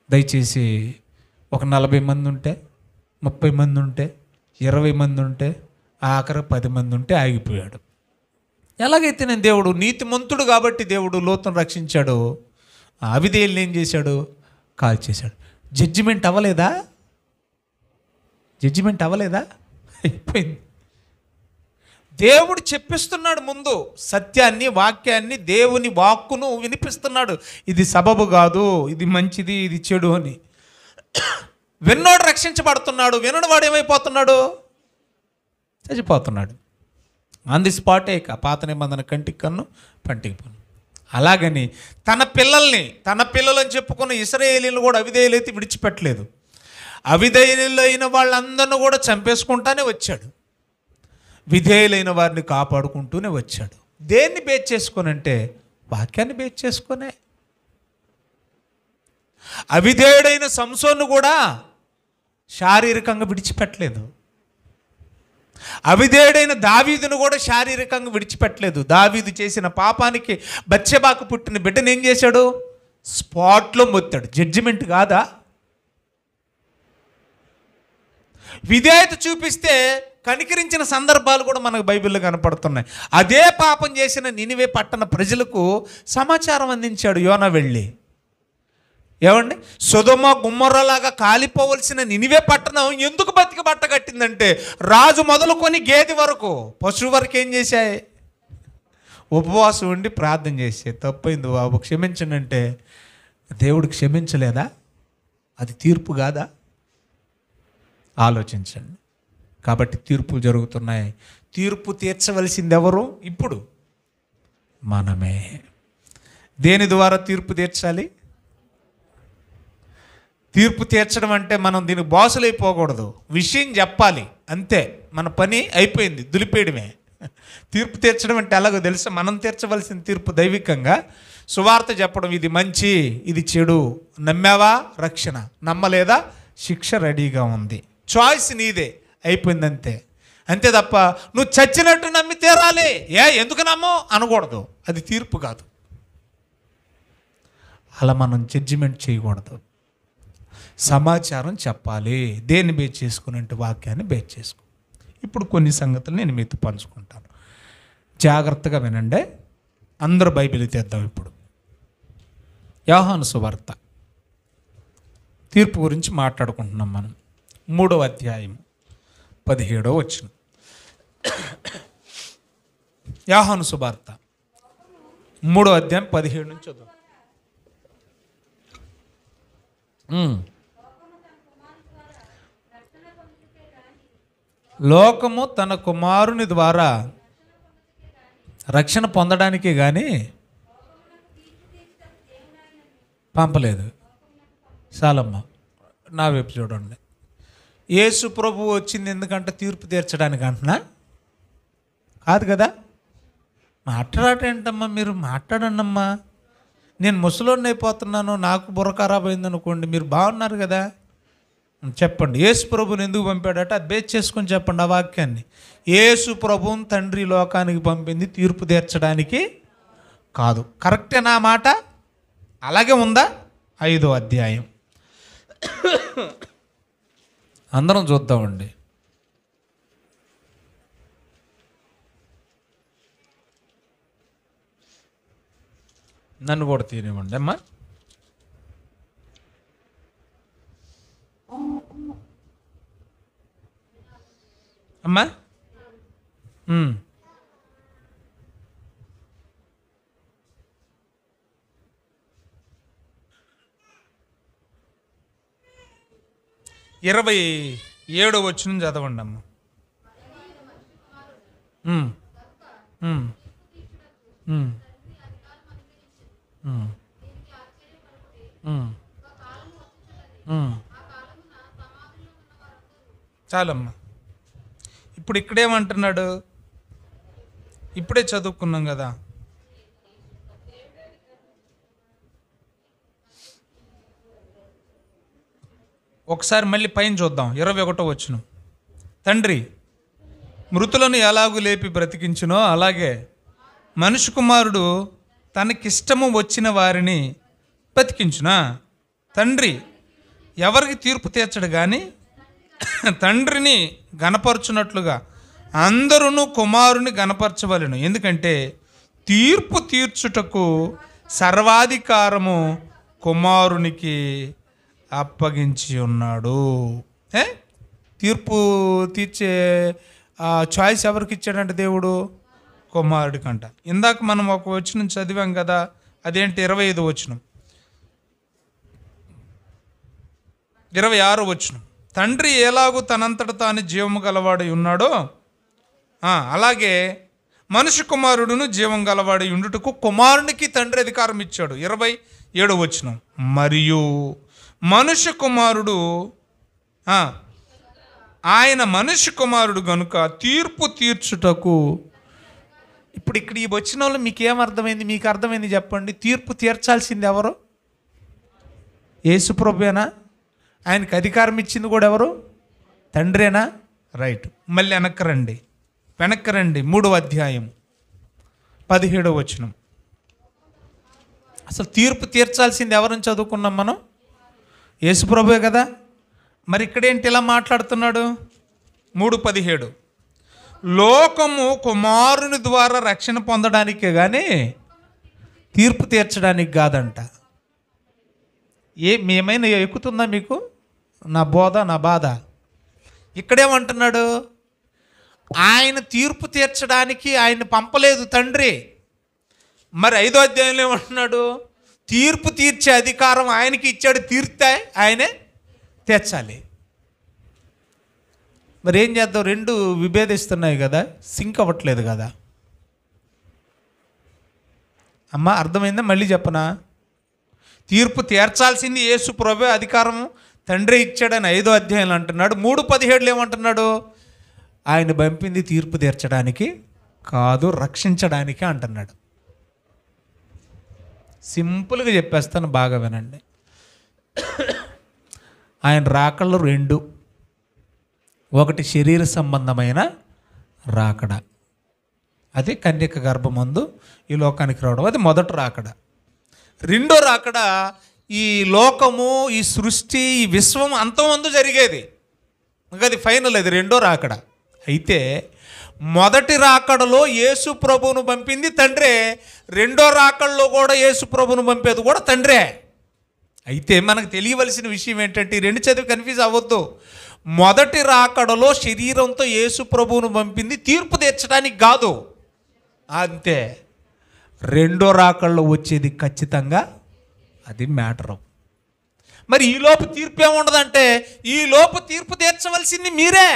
దయచేసి ఒక 40 మంది ఉంటే, 30 మంది ఉంటే, 20 మంది ఉంటే, ఆఖరి 10 మంది ఉంటే ఆగిపోయాడు. ఎలాగైతే నేను దేవుడు నీతిమంతుడు కాబట్టి దేవుడు లోతును రక్షించాడు, అవిధేయుల్ని ఏం చేశాడు? కాల్చేశాడు. జడ్జిమెంట్ అవ్వలేదా? జడ్జిమెంట్ అవ్వలేదా? అయిపోయింది. దేవుడు చెప్పిస్తున్నాడు ముందు సత్యాన్ని, వాక్యాన్ని, దేవుని వాక్కును వినిపిస్తున్నాడు. ఇది సబబు కాదు, ఇది మంచిది, ఇది చెడు అని. విన్నోడు రక్షించబడుతున్నాడు, విననివాడు ఏమైపోతున్నాడు? చచ్చిపోతున్నాడు. ఆన్ ది స్పాటే. ఇక పాత నిబంధన కంటికి కన్ను, పంటికి పన్ను. అలాగని తన పిల్లలని చెప్పుకున్న ఇశ్రాయేలీయులు కూడా అవిధేయులైతే విడిచిపెట్టలేదు. అవిధేయులైన వాళ్ళందరినీ కూడా చంపేసుకుంటానే వచ్చాడు. విధేయులైన వారిని కాపాడుకుంటూనే వచ్చాడు. దేన్ని బేస్ చేసుకొనంటే వాక్యాన్ని బేస్ చేసుకొనే. అవిధేయుడైన సంసోను కూడా శారీరకంగా విడిచిపెట్టలేదు. అవిధేయుడైన దావీదును కూడా శారీరకంగా విడిచిపెట్టలేదు. దావీదు చేసిన పాపానికి బత్షెబాకు పుట్టిన బిడ్డను ఏం చేశాడు? స్పాట్లో మొత్తాడు. జడ్జిమెంట్ కాదా? విధేయత చూపిస్తే కనికరించిన సందర్భాలు కూడా మనకు బైబిల్లో కనపడుతున్నాయి. అదే పాపం చేసిన నినివే పట్టణ ప్రజలకు సమాచారం అందించాడు యోనా వెళ్ళి. ఏమండి, సొదొమ గుమ్మొర్రలాగా కాలిపోవలసిన నినివే పట్టణం ఎందుకు బతికి బట్ట కట్టిందంటే రాజు మొదలుకొని గేదె వరకు, పశువు వరకు ఏం చేశాయి? ఉపవాసం ఉండి ప్రార్థన చేసే. తప్పైంది బాబు క్షమించండి అంటే దేవుడు క్షమించలేదా? అది తీర్పు కాదా? ఆలోచించండి. కాబట్టి తీర్పులు జరుగుతున్నాయి. తీర్పు తీర్చవలసింది ఎవరు? ఇప్పుడు మనమే. దేని ద్వారా తీర్పు తీర్చాలి? తీర్పు తీర్చడం అంటే మనం దీనికి బాసులైపోకూడదు. విషయం చెప్పాలి అంతే, మన పని అయిపోయింది, దులిపేయడమే. తీర్పు తీర్చడం అంటే ఎలాగో తెలుసా? మనం తీర్చవలసిన తీర్పు దైవికంగా సువార్త చెప్పడం. ఇది మంచి, ఇది చెడు. నమ్మావా? రక్షణ. నమ్మలేదా? శిక్ష రెడీగా ఉంది. చాయిస్ నీదే, అయిపోయింది అంతే. అంతే తప్ప నువ్వు చచ్చినట్టు నమ్మి తీరాలి, ఎందుకు నమ్మో అనకూడదు. అది తీర్పు కాదు. అలా మనం జడ్జిమెంట్ చేయకూడదు. సమాచారం చెప్పాలి. దేన్ని బేస్ చేసుకుని అంటే వాక్యాన్ని బేస్ చేసుకో. ఇప్పుడు కొన్ని సంగతులు నేను మీతో పంచుకుంటాను, జాగ్రత్తగా వినండి. అందరూ బైబిల్ తెద్దాం. ఇప్పుడు యోహాను సువార్త తీర్పు గురించి మాట్లాడుకుంటున్నాం మనం. 3వ అధ్యాయం 17వ వచనం. యోహాను సువార్త 3వ అధ్యాయం 17 నుంచి చదువు. లోకము తన కుమారుని ద్వారా రక్షణ పొందడానికే కానీ పంపలేదు. చాలమ్మ, నా వైపు చూడండి. యేసు ప్రభువు వచ్చింది ఎందుకంటే తీర్పు తీర్చడానికి అంటున్నా? కాదు కదా. మాట్లాడేంటమ్మా మీరు? మాట్లాడండమ్మా. నేను ముసలోడిని అయిపోతున్నాను, నాకు బుర్ర ఖరాబ్ అయిందనుకోండి, మీరు బాగున్నారు కదా, చెప్పండి. యేసు ప్రభుని ఎందుకు పంపాడట? అది బేస్ చేసుకొని చెప్పండి ఆ వాక్యాన్ని. యేసు ప్రభువుని తండ్రి లోకానికి పంపింది తీర్పు తీర్చడానికి కాదు. కరెక్టేనా మాట? అలాగే ఉందా? 5వ అధ్యాయం అందరం చూద్దామండి. నన్ను కూడా తీనివ్వండి అమ్మా. అమ్మా 27వ వచనం చదవండి అమ్మ. చాలమ్మా. ఇప్పుడు ఇక్కడేమంటున్నాడు? ఇప్పుడే చదువుకున్నాం కదా. ఒకసారి మళ్ళీ పైన చూద్దాం. 21వ వచనం. తండ్రి మృతులను ఎలాగూ లేపి బ్రతికించునో అలాగే మనుష్య కుమారుడు తనకిష్టము వచ్చిన వారిని బ్రతికించునా. తండ్రి ఎవరికి తీర్పు తీర్చడు కానీ తండ్రిని గణపరచునట్లుగా అందరూ కుమారుని గణపరచవలెను. ఎందుకంటే తీర్పు తీర్చుటకు సర్వాధికారము కుమారునికి అప్పగించి ఉన్నాడు. తీర్పు తీర్చే చాయిస్ ఎవరికి ఇచ్చాడంటే దేవుడు? కుమారుడికంట. ఇందాక మనం ఒక వచనం చదివాం కదా, అదేంటి? 25వ వచనం. 26వ వచనం. తండ్రి ఎలాగూ తనంతట తాను జీవము గలవాడై ఉన్నాడో అలాగే మనుష్య కుమారుడును జీవం గలవాడై ఉండుటకు కుమారునికి తండ్రి అధికారం ఇచ్చాడు. 27వ వచనం. మరియు మనుష్య కుమారుడు ఆయన మనిషి కుమారుడు గనుక తీర్పు తీర్చుటకు. ఇప్పుడు ఇక్కడ ఈ వచ్చిన వాళ్ళు మీకేమర్థమైంది? మీకు అర్థమైంది చెప్పండి. తీర్పు తీర్చాల్సింది ఎవరు? యేసు ప్రభువేనా? ఆయనకి అధికారం ఇచ్చింది కూడా ఎవరు? తండ్రేనా? రైట్. మళ్ళీ వెనక్కి రండి 3వ అధ్యాయం 17వ వచనం. అసలు తీర్పు తీర్చాల్సింది ఎవరని చదువుకున్నాం మనం? యేసు ప్రభువే కదా. మరి ఇక్కడేంటి ఇలా మాట్లాడుతున్నాడు? 3:17 లోకము కుమారుని ద్వారా రక్షణ పొందడానికే కానీ తీర్పు తీర్చడానికి కాదంట. మేమైనా ఎక్కుతుందా మీకు నా బోధ, నా బాధ? ఇక్కడేమంటున్నాడు? ఆయన తీర్పు తీర్చడానికి ఆయన పంపలేదు తండ్రి. మరి 5వ అధ్యాయంలో ఏమంటున్నాడు? తీర్పు తీర్చే అధికారం ఆయనకి ఇచ్చాడు, తీర్తే ఆయనే తీర్చాలి. మరి ఏం చేద్దాం? రెండు విభేదిస్తున్నాయి కదా, సింక్ అవ్వట్లేదు కదా. అమ్మ అర్థమైందా? మళ్ళీ చెప్పనా? తీర్పు తీర్చాల్సింది యేసు ప్రభువే, అధికారం తండ్రి ఇచ్చాడని 5వ అధ్యాయంలో అంటున్నాడు. 3:17 ఏమంటున్నాడు? ఆయన పంపింది తీర్పు తీర్చడానికి కాదు, రక్షించడానికి అంటున్నాడు. సింపుల్గా చెప్పేస్తాను, బాగా వినండి. ఆయన రాకళ్ళు 2. ఒకటి శరీర సంబంధమైన రాకడ, అది కన్యక గర్భమందు ఈ లోకానికి రావడం, అది మొదటి రాకడ. రెండో రాకడ ఈ లోకము, ఈ సృష్టి, ఈ విశ్వం అంతమందు జరిగేది, ఇంకా అది ఫైనల్, అది రెండో రాకడ. అయితే మొదటి రాకడలో యేసు ప్రభువును పంపింది తండ్రే, రెండో రాకడలో కూడా యేసు ప్రభువును పంపేది కూడా తండ్రే. అయితే మనకు తెలియవలసిన విషయం ఏంటంటే, ఈ రెండు చదివి కన్ఫ్యూజ్ అవ్వద్దు. మొదటి రాకడలో శరీరంతో యేసు ప్రభువును పంపింది తీర్పు తీర్చడానికి కాదు, అంతే. రెండో రాకడలో వచ్చేది ఖచ్చితంగా అది మ్యాటరు. మరి ఈలోపు తీర్పు ఏముండదంటే, ఈలోపు తీర్పు తీర్చవలసింది మీరే.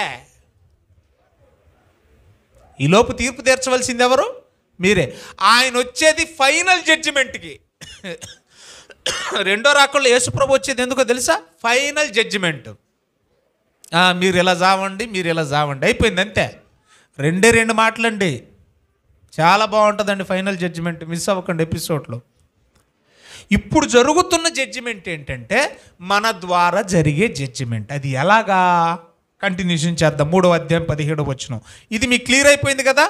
ఈలోపు తీర్పు తీర్చవలసింది ఎవరు? మీరే. ఆయన వచ్చేది ఫైనల్ జడ్జిమెంట్కి. రెండో రాకడలో యేసు ప్రభు వచ్చేది ఎందుకో తెలుసా? Final judgement. మీరు ఇలా జావండి, మీరు ఇలా జావండి, అయిపోయింది, అంతే. 2 మాటలండి. చాలా బాగుంటుందండి ఫైనల్ జడ్జిమెంట్, మిస్ అవ్వకండి ఎపిసోడ్లో. ఇప్పుడు జరుగుతున్న జడ్జిమెంట్ ఏంటంటే మన ద్వారా జరిగే జడ్జిమెంట్. అది ఎలాగా? కంటిన్యూషన్ చేద్దాం. 3వ అధ్యాయం 17వ వచనం. ఇది మీకు క్లియర్ అయిపోయింది కదా.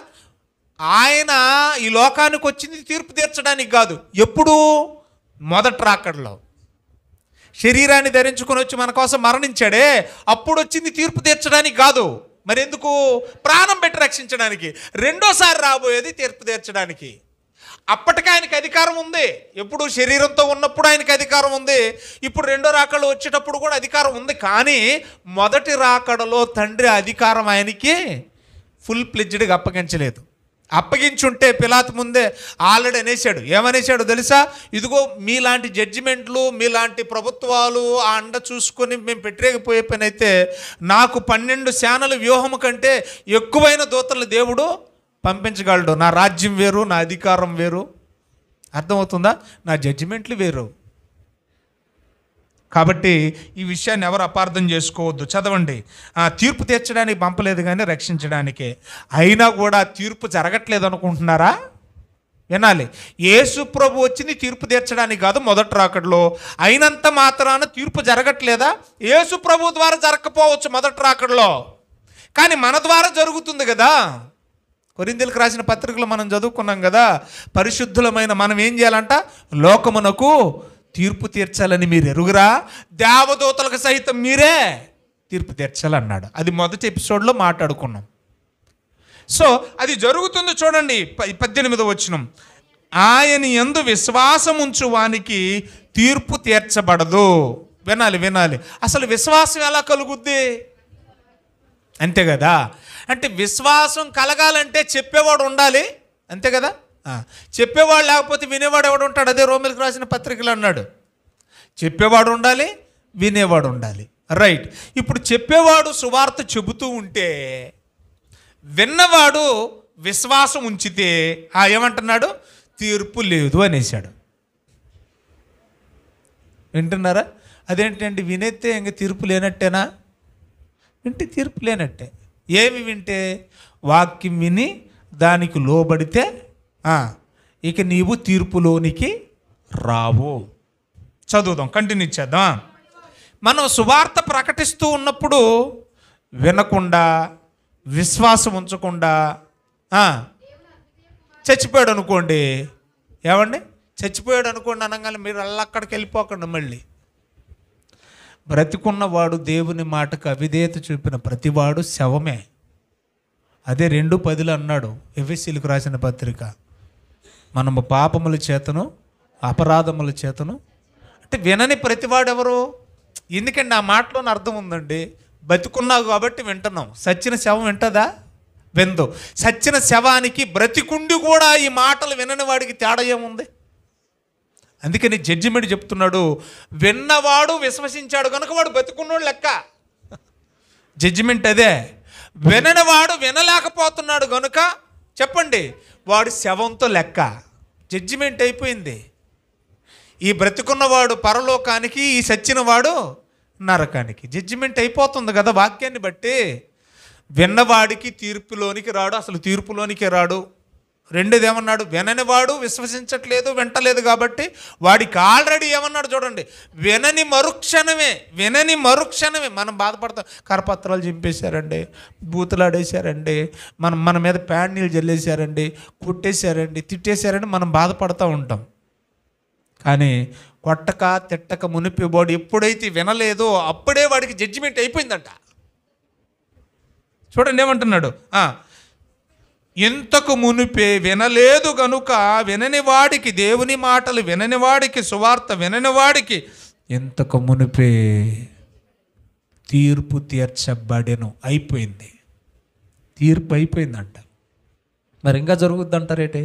ఆయన ఈ లోకానికి వచ్చింది తీర్పు తీర్చడానికి కాదు. ఎప్పుడు? మొదటి రాకడలో శరీరాన్ని ధరించుకొని వచ్చి మన కోసం మరణించాడే, అప్పుడు వచ్చింది తీర్పు తీర్చడానికి కాదు. మరి ఎందుకు? ప్రాణం పెట్టి రక్షించడానికి. రెండోసారి రాబోయేది తీర్పు తీర్చడానికి. అప్పటికి ఆయనకి అధికారం ఉంది. ఎప్పుడు? శరీరంతో ఉన్నప్పుడు ఆయనకి అధికారం ఉంది. ఇప్పుడు రెండో రాకడలో వచ్చేటప్పుడు కూడా అధికారం ఉంది. కానీ మొదటి రాకడలో తండ్రి అధికారం ఆయనకి ఫుల్ ప్లెడ్జ్డ్గా అప్పగించలేదు. అప్పగించుంటే పిలాతు ముందే ఆల్రెడీ అనేసాడు. ఏమనేసాడు తెలుసా? ఇదిగో మీలాంటి జడ్జిమెంట్లు, మీలాంటి ప్రభుత్వాలు ఆ అండ చూసుకొని మేము పెట్టలేకపోయే పని అయితే, నాకు 12 సేనల వ్యూహం కంటే ఎక్కువైన దూతలు దేవుడు పంపించగలడు. నా రాజ్యం వేరు, నా అధికారం వేరు. అర్థమవుతుందా? నా జడ్జిమెంట్లు వేరు. కాబట్టి ఈ విషయాన్ని ఎవరు అపార్థం చేసుకోవద్దు. చదవండి. తీర్పు తీర్చడానికి పంపలేదు కానీ రక్షించడానికే. అయినా కూడా తీర్పు జరగట్లేదు అనుకుంటున్నారా? వినాలి. యేసు ప్రభు వచ్చింది తీర్పు తీర్చడానికి కాదు మొదటి రాకడలో. అయినంత మాత్రాన తీర్పు జరగట్లేదా? యేసు ప్రభు ద్వారా జరగకపోవచ్చు మొదటి రాకడలో, కానీ మన ద్వారా జరుగుతుంది కదా. కొరింథీయులకు రాసిన పత్రికలో మనం చదువుకున్నాం కదా, పరిశుద్ధులమైన మనం ఏం చేయాలంట? లోకమునకు తీర్పు తీర్చాలని మీరు ఎరుగురా, దేవదూతలకు సైతం మీరే తీర్పు తీర్చాలన్నాడు. అది మొదటి ఎపిసోడ్లో మాట్లాడుకున్నాం. సో అది జరుగుతుంది. చూడండి 18వ వచనం. ఆయన యందు విశ్వాసం ఉంచు వానికి తీర్పు తీర్చబడదు. వినాలి. అసలు విశ్వాసం ఎలా కలుగుద్ది? అంతే కదా. అంటే విశ్వాసం కలగాలంటే చెప్పేవాడు ఉండాలి, అంతే కదా. చెప్పేవాడు లేకపోతే వినేవాడు ఎవడు ఉంటాడు? అదే రోమిలకు రాసిన పత్రికలు అన్నాడు. చెప్పేవాడు ఉండాలి, వినేవాడు ఉండాలి. రైట్. ఇప్పుడు చెప్పేవాడు సువార్త చెబుతూ ఉంటే విన్నవాడు విశ్వాసం ఉంచితే ఏమంటున్నాడు? తీర్పు లేదు అనేసాడు. వింటున్నారా? అదేంటండి, వినేస్తే ఇంక తీర్పు లేనట్టేనా? వింటే తీర్పు లేనట్టే. ఏమి వింటే? వాక్యం విని దానికి లోబడితే ఇక నీవు తీర్పులోనికి రావు. చదువుదాం, కంటిన్యూ చేద్దాం. మనం సువార్త ప్రకటిస్తూ ఉన్నప్పుడు వినకుండా, విశ్వాసం ఉంచకుండా చచ్చిపోయాడు అనుకోండి. ఏమండి? చచ్చిపోయాడు అనుకోండి అనగానే మీరు అక్కడికి వెళ్ళిపోకండి. మళ్ళీ బ్రతికున్నవాడు, దేవుని మాటకు అవిధేయత చూపిన ప్రతివాడు శవమే. అదే 2:10 అన్నాడు ఎఫెసీయులకు రాసిన పత్రిక. మనము పాపముల చేతను అపరాధముల చేతను అంటే వినని ప్రతివాడు ఎవరు? ఎందుకండి ఆ మాటలోని అర్థం ఉందండి. బతికున్నావు కాబట్టి వింటున్నాం. సచ్చిన శవం వింటదా? విందు. సచ్చిన శవానికి బ్రతికుండి కూడా ఈ మాటలు వినని వాడికి తేడా ఏముంది? అందుకని జడ్జిమెంట్ చెప్తున్నాడు, విన్నవాడు విశ్వసించాడు కనుక వాడు బతికున్నోడు లెక్క. జడ్జిమెంట్ అదే. విననివాడు వినలేకపోతున్నాడు కనుక చెప్పండి వాడు శవంతో లెక్క. జడ్జిమెంట్ అయిపోయింది. ఈ బ్రతికున్నవాడు పరలోకానికి, ఈ సచ్చినవాడు నరకానికి. జడ్జిమెంట్ అయిపోతుంది కదా వాక్యాన్ని బట్టి. విన్నవాడికి తీర్పులోనికి రాడు, అసలు తీర్పులోనికి రాడు. రెండోది ఏమన్నాడు? విననివాడు విశ్వసించట్లేదు, వింటలేదు కాబట్టి వాడికి ఆల్రెడీ ఏమన్నాడు చూడండి, వినని మరుక్షణమే మనం బాధపడతాం. కరపత్రాలు చింపేశారండి, బూతులాడేశారండి, మన మీద ప్యాడ్ నీళ్ళు జల్లేశారండి, కొట్టేశారండి, తిట్టేశారండి, మనం బాధపడుతూ ఉంటాం. కానీ కొట్టక తిట్టక మునిపి వాడు ఎప్పుడైతే వినలేదో అప్పుడే వాడికి జడ్జిమెంట్ అయిపోయిందంట. చూడండి ఏమంటున్నాడు, ఇంతకు మునిపే వినలేదు గనుక వినని వాడికి, దేవుని మాటలు వినని వాడికి, సువార్త వినని వాడికి ఇంతకు మునిపే తీర్పు తీర్చబడెను. అయిపోయింది, తీర్పు అయిపోయిందంట. మరి ఇంకా జరుగుద్దంటారేటే?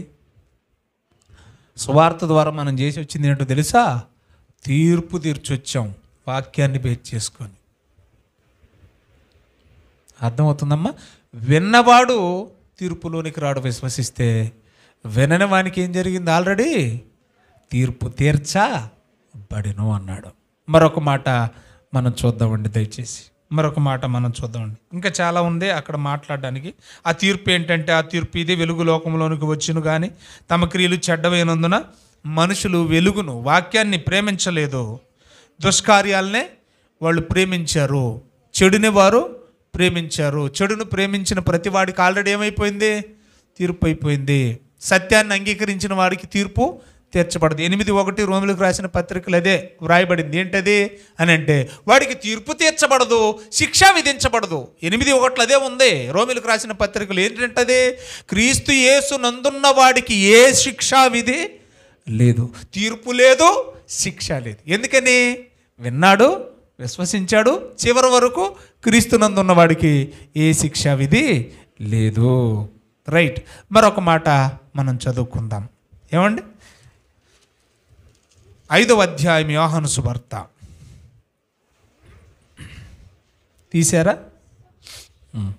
సువార్త ద్వారా మనం చేసి వచ్చింది ఏంటో తెలుసా? తీర్పు తీర్చొచ్చాం వాక్యాన్ని బేస్ చేసుకొని. అర్థమవుతుందమ్మా? విన్నవాడు తీర్పులోనికి రాడు విశ్వసిస్తే, వినని వానికి ఏం జరిగింది? ఆల్రెడీ తీర్పు తీర్చబడెను అన్నాడు. మరొక మాట మనం చూద్దామండి దయచేసి. మరొక మాట మనం చూద్దామండి. ఇంకా చాలా ఉంది అక్కడ మాట్లాడడానికి. ఆ తీర్పు ఏంటంటే, ఆ తీర్పు ఇది, వెలుగు లోకంలోనికి వచ్చును కానీ తమ క్రియలు చెడ్డవైనందున మనుషులు వెలుగును, వాక్యాన్ని ప్రేమించలేదు, దుష్కార్యాలనే వాళ్ళు ప్రేమించారు, చెడుని వారు ప్రేమించారు. చెడును ప్రేమించిన ప్రతి వాడికి ఆల్రెడీ ఏమైపోయింది? తీర్పు అయిపోయింది. సత్యాన్ని అంగీకరించిన వాడికి తీర్పు తీర్చబడదు. 8:1 రోమిలకు రాసిన పత్రికలు అదే వ్రాయబడింది. ఏంటది అని అంటే, వాడికి తీర్పు తీర్చబడదు, శిక్ష విధించబడదు. 8:1 అదే ఉంది రోమిలకు రాసిన పత్రికలు. ఏంటంటే, క్రీస్తు యేసు నందున్న వాడికి ఏ శిక్షా విధి లేదు, తీర్పు లేదు, శిక్ష లేదు. ఎందుకని? విన్నాడు, విశ్వసించాడు, చివరి వరకు క్రీస్తునందున్న వాడికి ఏ శిక్షా విధి లేదు. రైట్. మరొక మాట మనం చదువుకుందాం. ఏమండి? 5వ అధ్యాయం యోహాను సువార్త తీశారా?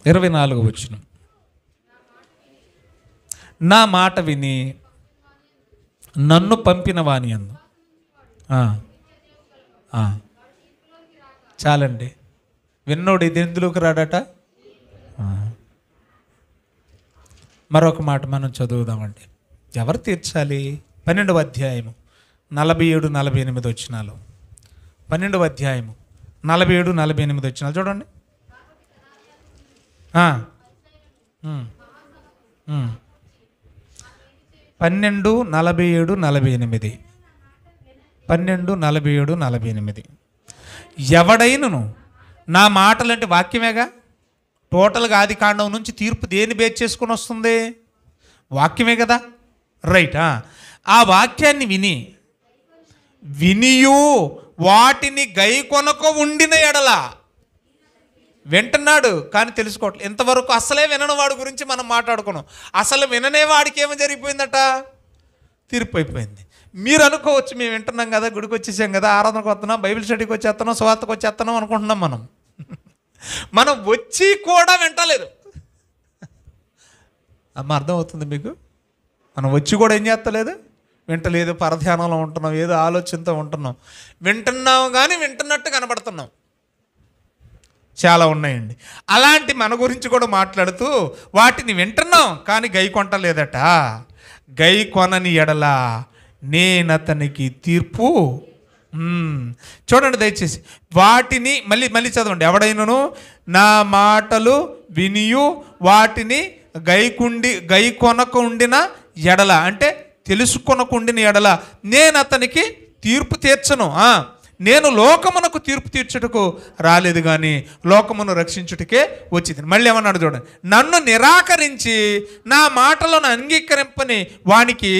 24వ వచనం. నా మాట విని నన్ను పంపిన వాని యందు. చాలండి. విన్నోడు ఇది ఎందులోకి రాడట? మరొక మాట మనం చదువుదామండి. ఎవరు తీర్చాలి? 12వ అధ్యాయము 47-48 వచనాలు. 12వ అధ్యాయము 47-48 వచనాలు చూడండి. 12:47-48. 12:47-48. ఎవడైనను నా మాటలంటే వాక్యమేగా. టోటల్గా ఆది కాండం నుంచి తీర్పు దేని బేస్ చేసుకుని వస్తుంది? వాక్యమే కదా. రైట్. ఆ వాక్యాన్ని వినియు వాటిని గైకొనక ఉండిన ఎడల, వింటున్నాడు కానీ తెలుసుకోవట్లేదు. ఇంతవరకు అసలే వినని వాడి గురించి మనం మాట్లాడుకున్నాం. అసలు విననే వాడికి ఏమో జరిగిపోయిందట? తీర్పు అయిపోయింది. మీరు అనుకోవచ్చు, మేము వింటున్నాం కదా, గుడికి వచ్చేసాం కదా, ఆరాధనకు వస్తున్నాం, బైబిల్ స్టడీకి వచ్చేస్తున్నాం, సువార్తకు వచ్చేస్తున్నాం అనుకుంటున్నాం. మనం వచ్చి కూడా వింటలేదు. అమ్మ అర్థమవుతుంది మీకు? మనం వచ్చి కూడా ఏం చేస్తలేదు? వింటలేదు, పరధ్యానంలో ఉంటున్నాం, ఏదో ఆలోచనతో ఉంటున్నాం. వింటున్నాం కానీ వింటున్నట్టు కనబడుతున్నాం. చాలా ఉన్నాయండి. అలాంటి మన గురించి కూడా మాట్లాడుతూ వాటిని వింటున్నాం కానీ గై కొనలేదట. గై కొనని ఎడల నేనతనికి తీర్పు. చూడండి దయచేసి వాటిని మళ్ళీ చదవండి. ఎవడైనను నా మాటలు వినియు వాటిని గై కొనకుండిన ఎడల, అంటే తెలుసుకొనకుండిన ఎడల నేను అతనికి తీర్పు తీర్చను. నేను లోకమునకు తీర్పు తీర్చుటకు రాలేదు కానీ లోకమును రక్షించుటకే వచ్చింది. మళ్ళీ ఏమన్నాడు చూడండి, నన్ను నిరాకరించి నా మాటలను అంగీకరింపని వానికి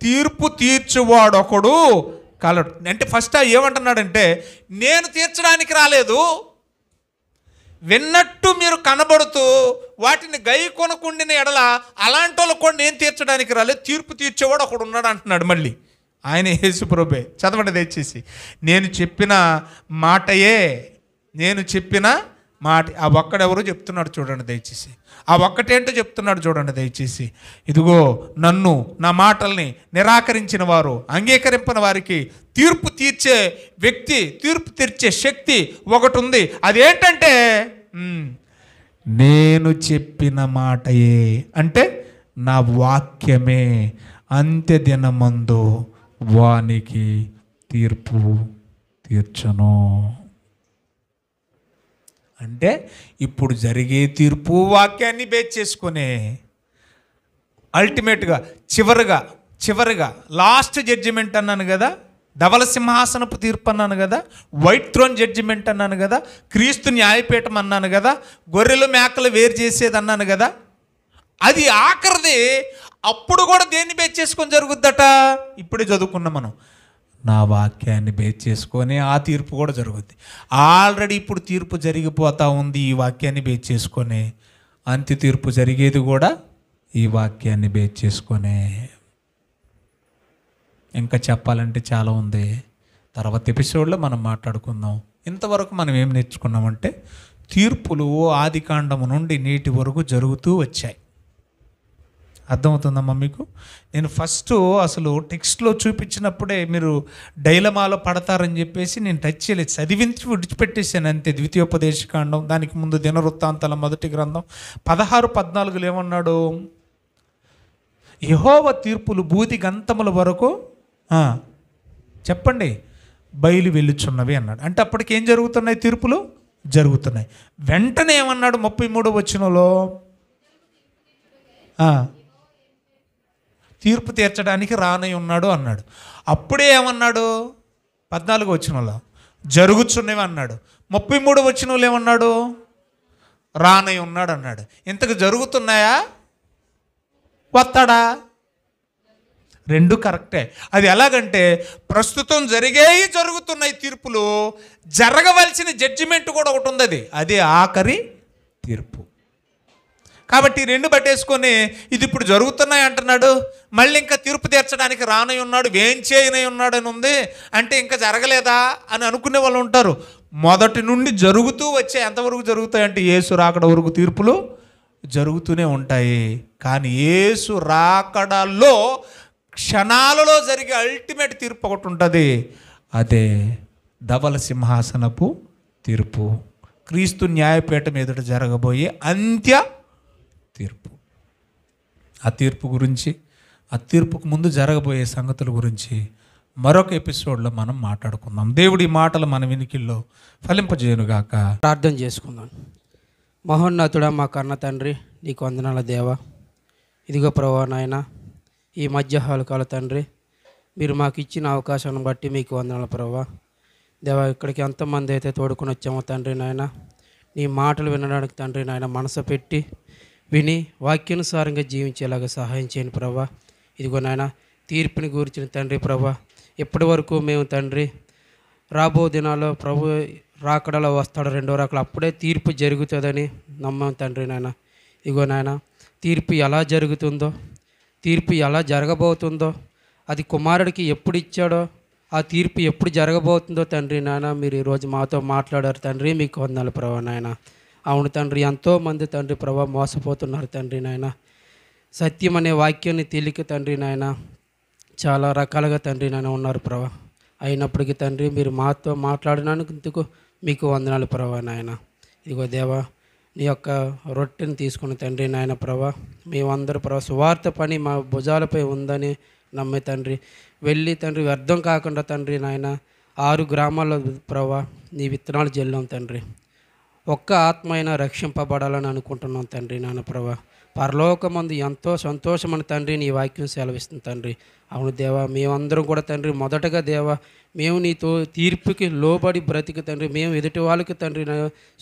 తీర్పు తీర్చువాడొకడు కలడు. అంటే ఫస్ట్ ఏమంటున్నాడంటే, నేను తీర్చడానికి రాలేదు, విన్నట్టు మీరు కనబడుతూ వాటిని గై కొనకుండిన ఎడల అలాంటి వాళ్ళు కూడా నేను తీర్చడానికి రాలేదు, తీర్పు తీర్చేవాడు ఒకడు ఉన్నాడు అంటున్నాడు. మళ్ళీ ఆయన యేసు ప్రభువే. చదవండి దయచేసి. నేను చెప్పిన మాట ఆ ఒక్కడెవరో చెప్తున్నాడు చూడండి దయచేసి. ఆ ఒక్కటేంటో చెప్తున్నాడు చూడండి దయచేసి. ఇదిగో నన్ను నా మాటల్ని నిరాకరించిన వారు, అంగీకరింపని వారికి తీర్పు తీర్చే వ్యక్తి, తీర్పు తీర్చే శక్తి ఒకటి ఉంది. అదేంటంటే నేను చెప్పిన మాటయే, అంటే నా వాక్యమే అంత్య దినమందు వానికి తీర్పు తీర్చను. అంటే ఇప్పుడు జరిగే తీర్పు వాక్యాన్ని బేస్ చేసుకునే అల్టిమేట్గా చివరిగా లాస్ట్ జడ్జిమెంట్ అన్నాను కదా, ధవల సింహాసనపు తీర్పు అన్నాను కదా, వైట్ థ్రోన్ జడ్జిమెంట్ అన్నాను కదా, క్రీస్తు న్యాయపీఠం అన్నాను కదా, గొర్రెలు మేకలు వేరు చేసేది అన్నాను కదా, అది ఆఖరిది. అప్పుడు కూడా దేన్ని బేస్ చేసుకొని జరుగుద్దట? ఇప్పుడే చదువుకున్నాం మనం, నా వాక్యాన్ని బేస్ చేసుకొని ఆ తీర్పు కూడా జరుగుద్ది. ఆల్రెడీ ఇప్పుడు తీర్పు జరిగిపోతూ ఉంది ఈ వాక్యాన్ని బేస్ చేసుకొని. అంత్య తీర్పు జరిగేది కూడా ఈ వాక్యాన్ని బేస్ చేసుకొనే. ఇంకా చెప్పాలంటే చాలా ఉంది, తర్వాత ఎపిసోడ్లో మనం మాట్లాడుకుందాం. ఇంతవరకు మనం ఏం నేర్చుకున్నామంటే తీర్పులు ఆదికాండము నుండి నేటి వరకు జరుగుతూ వచ్చాయి. అర్థమవుతుందమ్మా మీకు? నేను ఫస్ట్ అసలు టెక్స్ట్లో చూపించినప్పుడే మీరు డైలమాలో పడతారని చెప్పేసి నేను టచ్ చేయలేదు, చదివించి విడిచిపెట్టేశాను అంతే. ద్వితీయోపదేశకాండం, దానికి ముందు దినవృత్తాంతాల మొదటి గ్రంథం 16-14 ఏమన్నాడు? యెహోవా తీర్పులు భూతి గంతముల వరకు చెప్పండి బయలు వెళ్ళుచున్నవి అన్నాడు. అంటే అప్పటికి ఏం జరుగుతున్నాయి? తీర్పులు జరుగుతున్నాయి. వెంటనే ఏమన్నాడు 33వ వచనంలో? తీర్పు తీర్చడానికి రానై ఉన్నాడు అన్నాడు. అప్పుడే ఏమన్నాడు? 14వ వచనంలో జరుగుతున్నవి అన్నాడు. 33వ వచనంలో ఏమన్నాడు? రానై ఉన్నాడు అన్నాడు. ఇంతకు జరుగుతున్నాయా వస్తాడా? రెండు కరెక్టే. అది ఎలాగంటే ప్రస్తుతం జరుగుతున్నాయి తీర్పులు, జరగవలసిన జడ్జిమెంట్ కూడా ఒకటి ఉంది, అది ఆఖరి తీర్పు. కాబట్టి రెండు పట్టేసుకొని ఇది ఇప్పుడు జరుగుతున్నాయి అంటున్నాడు, మళ్ళీ ఇంకా తీర్పు తీర్చడానికి రానై ఉన్నాడు, వేంచేయనై ఉన్నాడు అని ఉంది. అంటే ఇంకా జరగలేదా అని అనుకునే వాళ్ళు ఉంటారు. మొదటి నుండి జరుగుతూ వచ్చే, ఎంతవరకు జరుగుతాయి అంటే యేసు రాకడ వరకు తీర్పులు జరుగుతూనే ఉంటాయి. కానీ యేసు రాకడలో క్షణాలలో జరిగే అల్టిమేట్ తీర్పు ఒకటి ఉంటుంది, అదే ధవల సింహాసనపు తీర్పు, క్రీస్తు న్యాయపీఠం ఎదుట జరగబోయే అంత్య తీర్పు. ఆ తీర్పు గురించి, ఆ తీర్పుకు ముందు జరగబోయే సంగతుల గురించి మరొక ఎపిసోడ్లో మనం మాట్లాడుకుందాం. దేవుడి మాటలు మన వినికిల్లో ఫలింపజేయునుగాక. ప్రార్థన చేసుకుందాం. మహోన్నతుడా, మా కన్న తండ్రి, నీకు వందనాల దేవా. ఇదిగో ప్రభువా నాయన, ఈ మధ్యాహ్నకాల తండ్రి, మీరు మాకు ఇచ్చిన అవకాశాన్ని బట్టి మీకు వందనాలు ప్రభువా. దేవా, ఇక్కడికి ఎంతమంది అయితే తోడుకొని వచ్చామో తండ్రి నాయన, నీ మాటలు వినడానికి తండ్రి నాయన మనసు పెట్టి విని వాక్యానుసారంగా జీవించేలాగా సహాయం చేయండి ప్రభువా. ఇదిగో నాయన, తీర్పుని గురించిన తండ్రి ప్రభువా, ఇప్పటి వరకు మేము తండ్రి రాబో దినాల్లో ప్రభు రాకడలో వస్తాడు, రెండో రాకడ, అప్పుడే తీర్పు జరుగుతుందని నమ్మాం తండ్రి నాయన. ఇదిగో నాయన, తీర్పు ఎలా జరుగుతుందో, తీర్పు ఎలా జరగబోతుందో, అది కుమారుడికి ఎప్పుడు ఇచ్చాడో, ఆ తీర్పు ఎప్పుడు జరగబోతుందో తండ్రి నాయన మీరు ఈరోజు మాతో మాట్లాడారు తండ్రి. మీకు వందనాలు ప్రభా నాయన. అవును తండ్రి, ఎంతోమంది తండ్రి ప్రభా మోసపోతున్నారు తండ్రి నాయన. సత్యం అనే వాక్యాన్ని తెలియక తండ్రి నాయన చాలా రకాలుగా తండ్రి నాయన ఉన్నారు ప్రభా. అయినప్పటికీ తండ్రి మీరు మాతో మాట్లాడినందుకు మీకు వందనాలు ప్రభా నాయన. ఇదిగో దేవా నీ యొక్క రొట్టెని తీసుకుని తండ్రి నాయన ప్రభా మేమందరూ ప్రభా సువార్త పని మా భుజాలపై ఉందని నమ్మే తండ్రి వెళ్ళి తండ్రి వ్యర్థం కాకుండా తండ్రి నాయన 6 గ్రామాల్లో ప్రభా నీ విత్తనాలు జల్లాం తండ్రి. ఒక్క ఆత్మ అయినా రక్షింపబడాలని అనుకుంటున్నాం తండ్రి నాయన ప్రభా. పరలోకమందు ఎంతో సంతోషమని తండ్రి నీ వాక్యం సెలవిస్తుంది తండ్రి. అవును దేవా మేమందరం కూడా తండ్రి మొదటగా దేవా మేము నీతో తీర్పుకి లోబడి బ్రతికి తండ్రి మేము ఎదుటి వాళ్ళకి తండ్రి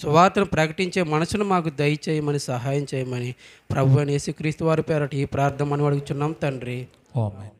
సువార్తను ప్రకటించే మనసును మాకు దయచేయమని సహాయం చేయమని ప్రభు అని యేసుక్రీస్తు వారి పేరట ఈ ప్రార్థన మనం అడుగుచున్నాం తండ్రి. ఆమేన్.